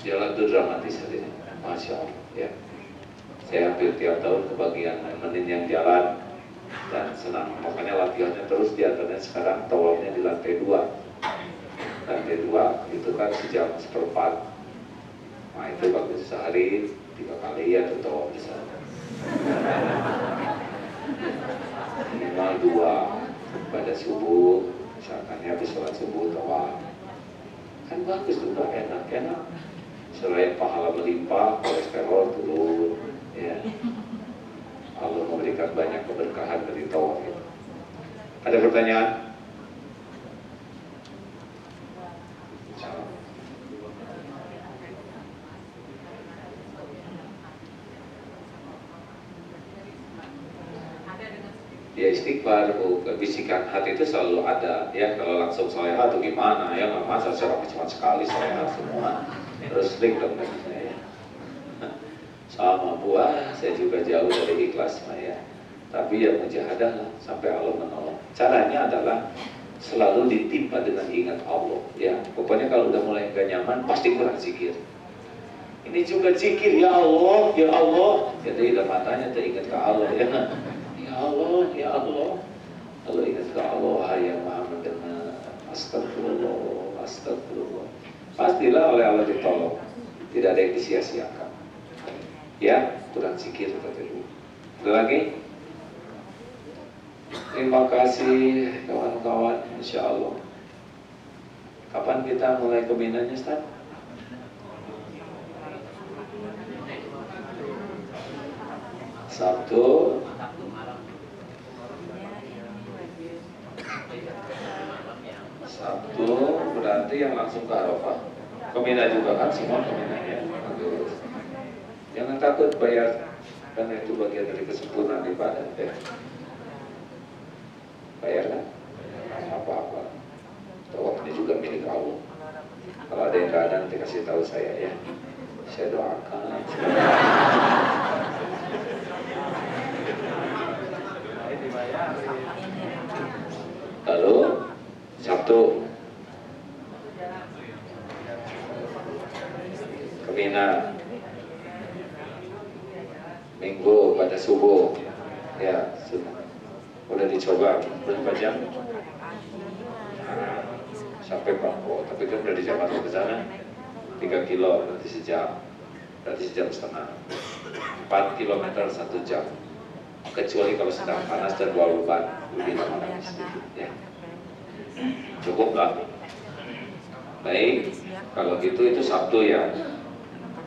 Jalan itu dramatis saja. Masya Allah, ya. Saya hampir tiap tahun kebagian nemenin yang jalan dan senang. Makanya latihannya terus di antaranya sekarang tawafnya di lantai 2. Lantai 2 itu kan sejam 1/4. Nah itu bagus, sehari 3 kali ya tawaf di sana. Minimal 2 pada subuh, misalkan habis sholat subuh tawaf. Kan bagus juga, enak. Selain pahala melimpah, kolesterol turun, ya. Allah memberikan banyak keberkahan dari tawaf itu. Ada pertanyaan? Ya istighfar, bisikan hati itu selalu ada, ya. Kalau langsung soleha atau gimana, ya nggak masa serap cuma sekali soleha semua. Terus sering dong saya. Sama buah, saya juga jauh dari ikhlas, ya. Tapi ya mujahadah lah sampai Allah menolong. Caranya adalah selalu ditimpa dengan ingat Allah, ya. Pokoknya kalau udah mulai gak nyaman, pasti kurang zikir. Ini juga zikir, ya Allah, ya Allah. Jadi udah matanya teringat ke Allah, ya. Ya Allah, ya Allah. Kalau ingat ke Allah, yang maha mendengar. Astagfirullah, astagfirullah. Pastilah oleh Allah ditolong. Tidak ada yang disia-siakan. Ya, kurang zikir tadi. Ada lagi? Terima kasih kawan-kawan, insya Allah. Kapan kita mulai ke Minanya, Ustaz? Sabtu. Sabtu berarti yang langsung ke Arafah. Ke Mina juga kan, semua ke Mina ya. Bagus. Jangan takut bayar, karena itu bagian dari kesempurnaan ibadah ya. Bayar kan? Apa-apa. Tawafnya juga milik Allah. Kalau ada yang nggak ada nanti kasih tahu saya ya. Saya doakan. Lalu Sabtu Mina Minggu pada subuh ya, udah dicoba berapa jam? Sampai Papua, tapi kan dari Jakarta ke sana 3 kilo, berarti sejam setengah. 4 kilometer 1 jam, kecuali kalau sedang panas dan bawa beban lebih lama lagi sedikit ya. Cukup lah. Baik, kalau gitu itu Sabtu ya.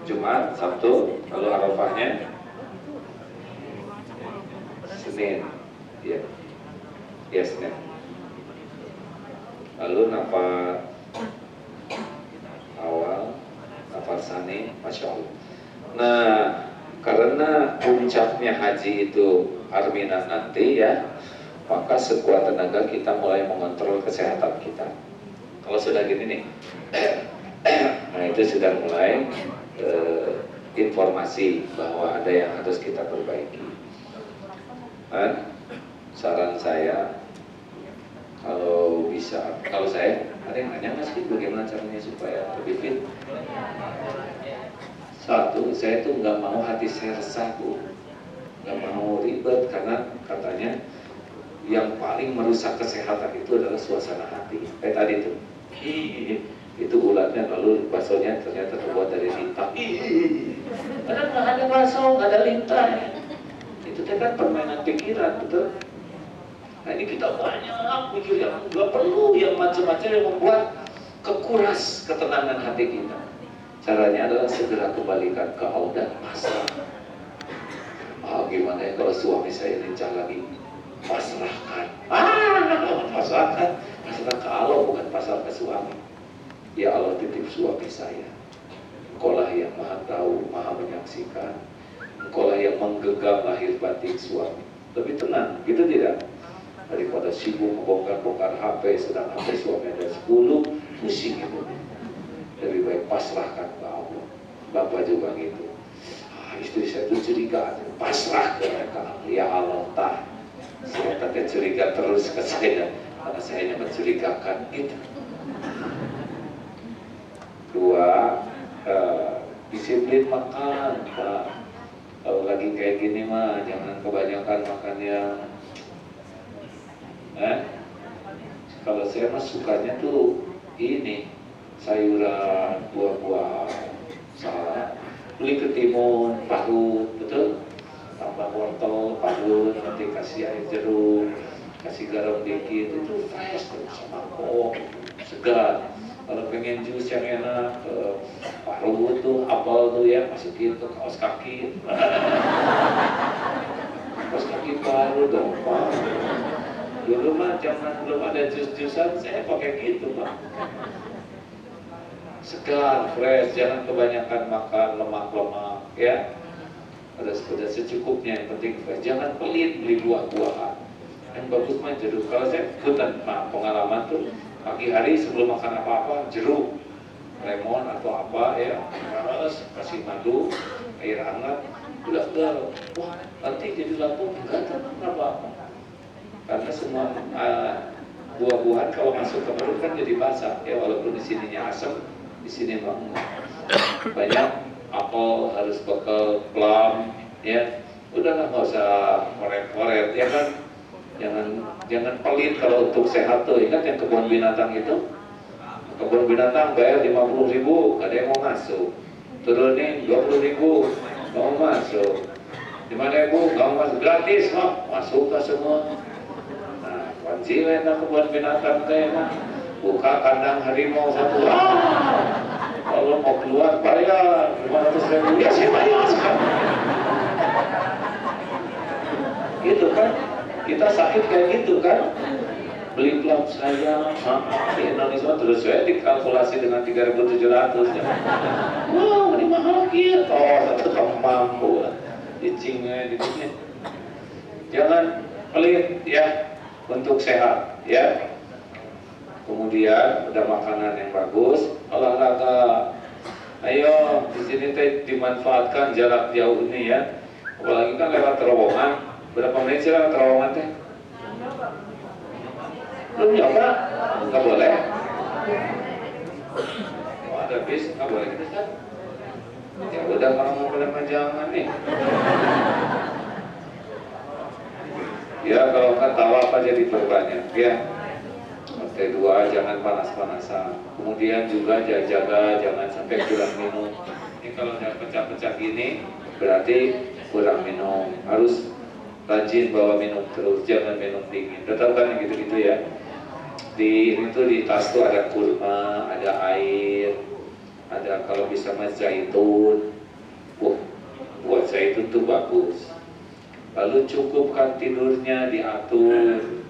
Jumat, Sabtu, lalu Arafahnya Senin ya. Ya Senin. Lalu nafar awal, nafar sani, Masya Allah. Nah, karena puncaknya haji itu Armina nanti ya, maka sekuat tenaga kita mulai mengontrol kesehatan kita. Kalau sudah gini nih, nah itu sudah mulai informasi bahwa ada yang harus kita perbaiki. Saran saya, kalau saya ada yang nanya nggak sih bagaimana caranya supaya lebih fit? Satu, saya tuh nggak mau hati saya resah, Bu, nggak mau ribet, karena katanya yang paling merusak kesehatan itu adalah suasana hati. Kayak tadi tuh, itu ulatnya, lalu baksonya ternyata terbuat dari lintah. Padahal nggak ada bakso, nggak ada lintah. Itu kan permainan pikiran, betul? Nah ini kita banyak mikir yang nggak perlu, yang macam-macam yang membuat kekuras ketenangan hati kita. Caranya adalah segera kembalikan ke Allah dan pasrah. Gimana ya kalau suami saya lincah lagi? Pasrahkan. Pasrahkan. Pasrah ke Allah, bukan pasrah ke suami. Ya Allah, titip suami saya. Engkaulah yang maha tahu, maha menyaksikan. Engkaulah yang menggenggam lahir batin suami. Lebih tenang, gitu tidak? Daripada sibuk membongkar-bongkar HP, sedang HP suami ada 10, pusing itu. Lebih baik pasrahkan ke Allah. Bapak juga gitu. Istri saya itu curiga, pasrah ke Allah. Ya Allah, saya tak curiga terus ke saya, karena saya hanya mencurigakan itu. Dua, disiplin makan, Pak. Kalau lagi kayak gini mah jangan kebanyakan makan yang kalau saya mah sukanya tuh ini sayuran, buah-buahan, salad, beli ketimun, parut, betul? Tambah wortel, parut, nanti kasih air jeruk, kasih garam dikit, itu fresh tuh, sama kok, segar. Kalau pengen jus yang enak, parut tuh, apel tuh ya, masukin ke kaos kaki. Kaos kaki baru dong, Pak. Dulu mah zaman belum ada jus-jusan, saya pakai gitu, Pak. Segar, fresh, jangan kebanyakan makan lemak-lemak, ya. Ada secukupnya, yang penting fresh. Jangan pelit beli buah-buahan. Yang bagus mah jeruk. Kalau saya ikutan pengalaman tuh, pagi hari sebelum makan apa-apa, jeruk, lemon atau apa ya, terus kasih madu, air hangat, udah gal. Wah, nanti jadi lambung enggak tenang apa-apa. Karena semua buah-buahan kalau masuk ke perut kan jadi basah ya, walaupun di sininya asam, di sini banyak apel harus bekal plum ya, udahlah nggak usah koret-koret ya kan, jangan pelit kalau untuk sehat tuh. Ingat yang kebun binatang itu, kebun binatang bayar 50.000, ada yang mau masuk, turunin 20.000, mau masuk 5.000, nggak mau masuk, gratis mah masuk ke semua. Wajib enak kebun binatang teh mah, buka kandang harimau satu, kalau mau keluar bayar 500.000, ya saya bayar sekarang. Gitu kan, kita sakit kayak gitu kan, beli plum saya di Indonesia terus saya dikalkulasi dengan 3.700 ya. Wow, ini mahal gitu, satu kamu mampu dicingnya di sini. Jangan pelit ya, untuk sehat ya. Kemudian udah makanan yang bagus, olahraga. Ayo di sini teh dimanfaatkan jarak jauh ini ya. Apalagi kan lewat terowongan. Berapa menit sih lewat terowongan teh? Belum nyoba? Nggak boleh. Oh, ada bis, nggak boleh gitu kan? Udah kalau mau boleh jangan nih. Ya kalau nggak tahu apa jadi berbanyak ya. Kedua, jangan panas-panasan. Kemudian juga jaga jangan sampai kurang minum. Ini kalau udah pecah-pecah gini, berarti kurang minum. Harus rajin bawa minum terus, jangan minum dingin. Tetap kan gitu-gitu ya. Di ini tuh di tas tuh ada kurma, ada air, ada kalau bisa mas zaitun. Buat zaitun tuh bagus. Lalu cukupkan tidurnya, diatur.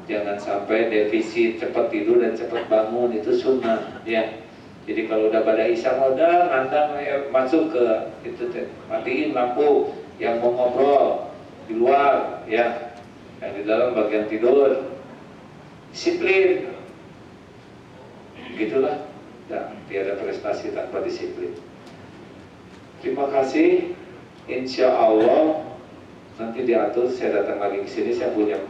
Jangan sampai defisit, cepat tidur dan cepat bangun, itu sunnah ya. Jadi kalau udah pada isya udah ngandang masuk ke itu matiin lampu yang mau ngobrol di luar ya, yang di dalam bagian tidur. Disiplin, gitulah. Ya, tiada prestasi tanpa disiplin. Terima kasih. Insya Allah nanti diatur. Saya datang lagi ke sini. Saya punya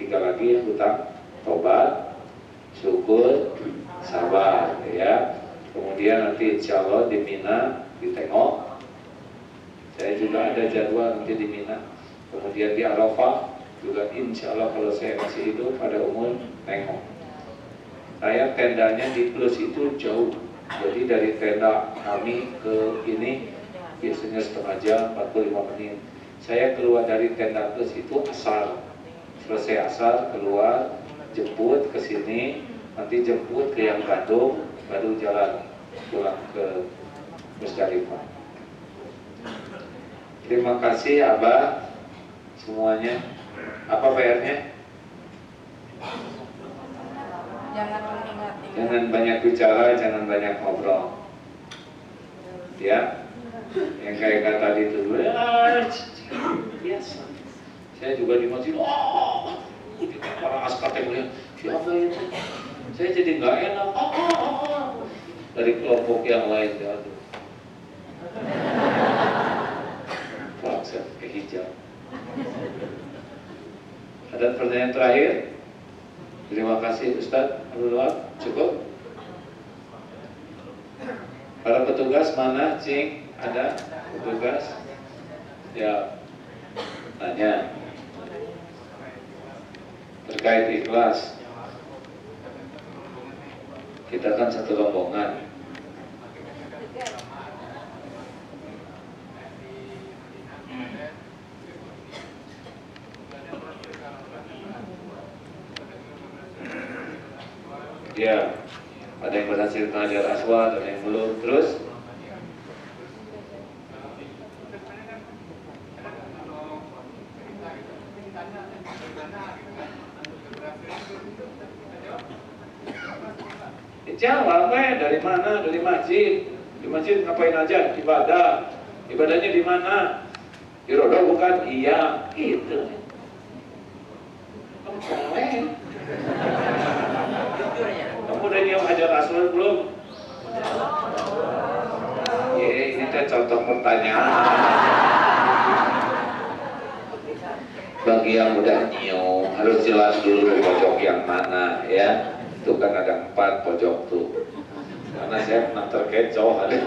3 lagi yang hutang, tobat, syukur, sabar ya. Kemudian nanti insya Allah di Mina ditengok. Saya juga ada jadwal nanti di Mina. Kemudian di Arafah juga insya Allah kalau saya masih hidup pada umur tengok. Saya tendanya di Plus itu jauh. Jadi dari tenda kami ke ini biasanya setengah jam, 45 menit. Saya keluar dari tenda Plus itu asar. Selesai asar keluar, jemput ke sini, nanti jemput ke yang Bandung, baru jalan pulang ke Musdalifah. Terima kasih Abah semuanya. Apa PR-nya? Jangan banyak bicara, jangan banyak ngobrol. Ya, yang kayak tadi itu biasa. Saya juga di masjid, para askar yang siapa itu? Saya jadi nggak enak. Dari kelompok yang lain, aduh. Paksa ke hijab. Ada pertanyaan terakhir? Terima kasih Ustaz Abdullah. Cukup? Para petugas mana, Cing? Ada petugas? Ya, tanya. Terkait ikhlas, kita kan satu rombongan. Ya, ada yang berhasil Hajar Aswad, ada yang belum. Terus jawab, dari mana? Dari masjid. Di masjid ngapain aja? Ibadah. Ibadahnya di mana? Di Rodo bukan? Iya, itu. Kamu soleh. Kamu udah nyium Hajar Aswad belum? Ya, ini teh contoh pertanyaan. Bagi yang udah nyium harus jelas dulu pojok yang mana ya. Itu kan ada 4 pojok tuh. Karena saya pernah terkecoh ada.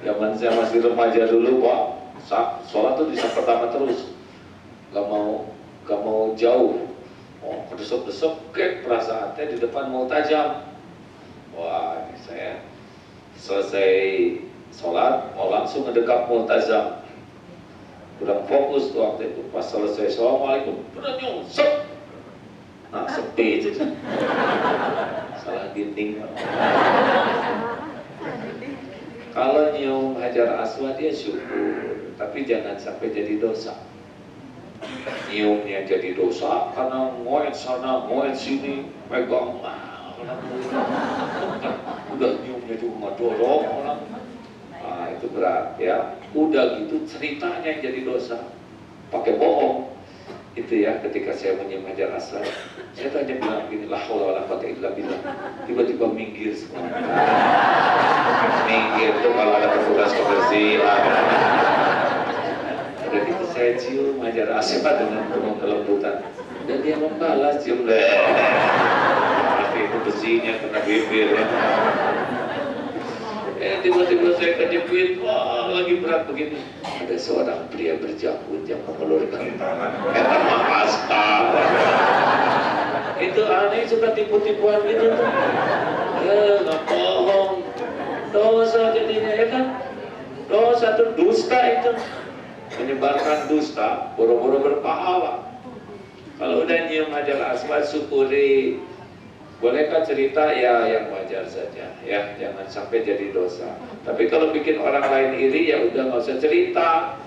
Zaman saya masih remaja dulu Pak, sholat tuh di saat pertama terus. Gak mau jauh. Oh, kedesuk-desuk kayak perasaannya di depan mau tajam. Wah, ini saya selesai sholat mau langsung ngedekap multazam. Kurang fokus tuh waktu itu. Pas selesai assalamualaikum, udah nyungsep. Nah, sepi itu. Salah dinding. Kalau nyium Hajar Aswad ya syukur, tapi jangan sampai jadi dosa. Nyiumnya jadi dosa karena ngoet sana, ngoet sini, pegang. Udah nyiumnya cuma dorong orang. Nah, itu berat ya. Udah gitu ceritanya yang jadi dosa. Pakai bohong. Itu ya, ketika saya menyium Hajar Aswad, saya tanya bilang gini, la haula wala quwwata illa billah. Tiba-tiba minggir semua. Minggir tuh kalau ada petugas kebersihan. Udah gitu saya cium Hajar Aswad dengan penuh kelembutan. Dan dia membalas cium deh. Tapi itu besinya kena bibir ya. Tiba-tiba saya kejepit, wah lagi berat begini. Ada seorang pria berjanggut yang mengelurkan tangan. Astaga. Itu aneh, suka tipu-tipuan gitu tuh. Nggak bohong. Dosa jadinya, ya kan? Dosa itu dusta itu. Menyebarkan dusta, boro-boro berpahala. Kalau udah nyium hajar aswad, syukuri. Bolehkah cerita? Ya yang wajar saja, ya jangan sampai jadi dosa. Tapi kalau bikin orang lain iri, ya udah nggak usah cerita.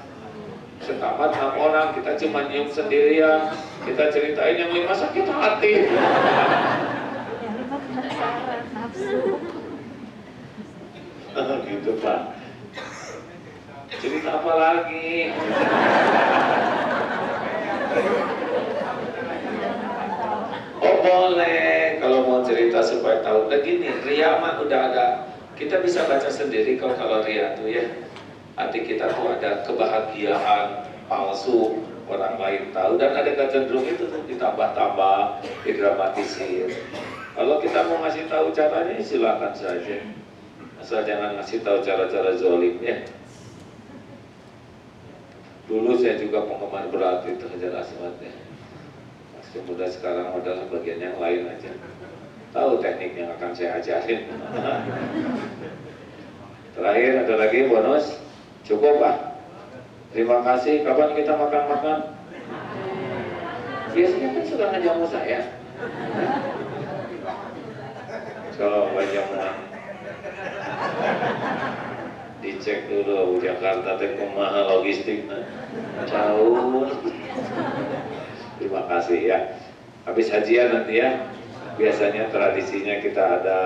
Setamat 6 orang, kita cuma nyium sendirian. Kita ceritain yang 5 sakit hati. Yang 5 penasaran, nafsu. Gitu Pak. Cerita apa lagi? Oh boleh, kalau mau cerita supaya tahu. Begini, ria mah udah ada. Kita bisa baca sendiri kalau ria tuh ya. Arti kita tuh ada kebahagiaan palsu, orang lain tahu, dan ada kecenderung itu tuh ditambah-tambah, didramatisir. Kalau kita mau ngasih tahu caranya, silakan saja. Asal jangan ngasih tahu cara-cara zolim ya. Dulu saya juga penggemar berat itu Hajar Aswad ya. Masih muda sekarang adalah bagian yang lain aja. Tahu teknik yang akan saya ajarin. Terakhir ada lagi bonus. Cukup Pak. Terima kasih. Kapan kita makan-makan? Biasanya kan sudah ngajamu saya. Coba jamuan. Dicek dulu Jakarta teh kumaha logistiknya. Jauh. Terima kasih ya. Habis hajian nanti ya. Biasanya tradisinya kita ada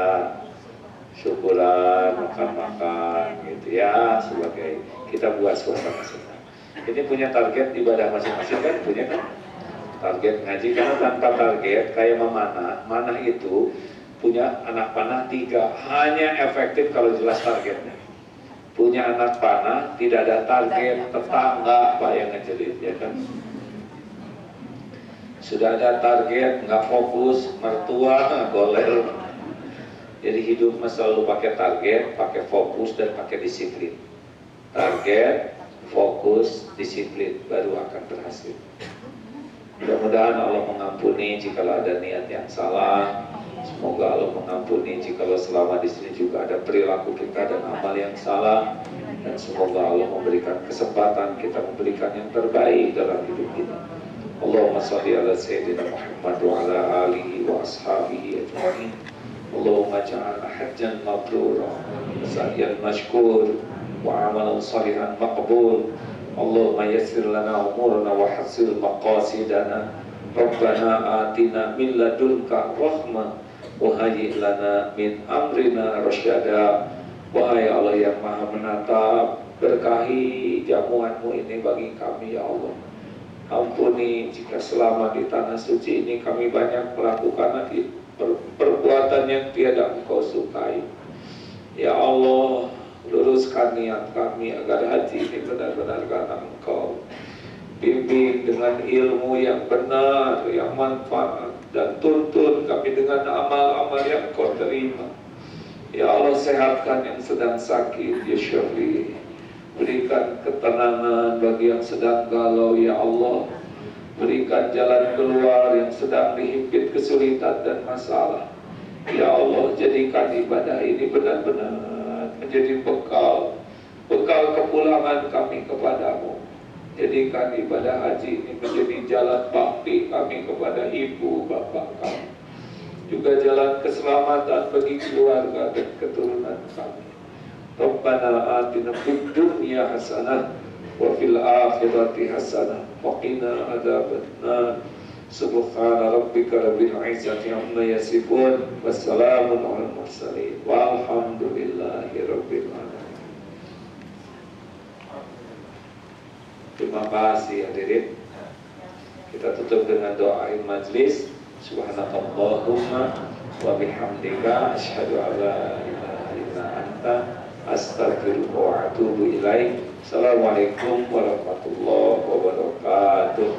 syukuran, makan-makan gitu ya, sebagai kita buat suasana senang. Ini punya target ibadah masing-masing kan, punya kan? Target ngaji, karena tanpa target kayak memanah, manah itu punya anak panah 3, hanya efektif kalau jelas targetnya. Punya anak panah, tidak ada target, tetangga Pak yang ngejelit ya kan? Sudah ada target, nggak fokus, mertua, goler. Jadi hidup selalu pakai target, pakai fokus, dan pakai disiplin. Target, fokus, disiplin, baru akan berhasil. Mudah-mudahan Allah mengampuni jika ada niat yang salah. Semoga Allah mengampuni jika selama di sini juga ada perilaku kita dan amal yang salah. Dan semoga Allah memberikan kesempatan kita memberikan yang terbaik dalam hidup ini. Allahumma shalli ala Sayyidina Muhammad wa ala alihi wa ashabihi ajma'in. Allahumma ja'alna hajjan mabrura, sa'yan mashkur, wa amalan salihan maqbul. Allahumma yassir lana umurana wa hassil maqasidana. Rabbana atina min ladunka rahmah wa hayyi lana min amrina rasyada. Wahai Allah yang maha menatap, berkahi jamuanmu ini bagi kami ya Allah. Ampuni jika selama di tanah suci ini kami banyak melakukan perbuatan yang tiada Engkau sukai. Ya Allah, luruskan niat kami agar haji ini benar-benar karena Engkau. Bimbing dengan ilmu yang benar, yang manfaat, dan tuntun kami dengan amal-amal yang Kau terima. Ya Allah, sehatkan yang sedang sakit, ya Syafi'. Berikan ketenangan bagi yang sedang galau, ya Allah. Berikan jalan keluar yang sedang dihimpit kesulitan dan masalah. Ya Allah, jadikan ibadah ini benar-benar menjadi bekal kepulangan kami kepadamu. Jadikan ibadah haji ini menjadi jalan bakti kami kepada ibu bapak kami. Juga jalan keselamatan bagi keluarga dan keturunan kami. Rabbana atina fid dunya hasanah wa fil akhirati hasanah wa qina adzabannar. Subhana rabbika rabbil izzati amma yasifun, wassalamun alal mursalin, walhamdulillahi rabbil alamin. Terima kasih hadirin. Kita tutup dengan doa majlis. Subhanakallahumma wa bihamdika asyhadu an la ilaha illa anta astaghfiruka wa atubu ilaik. Assalamualaikum warahmatullahi wabarakatuh.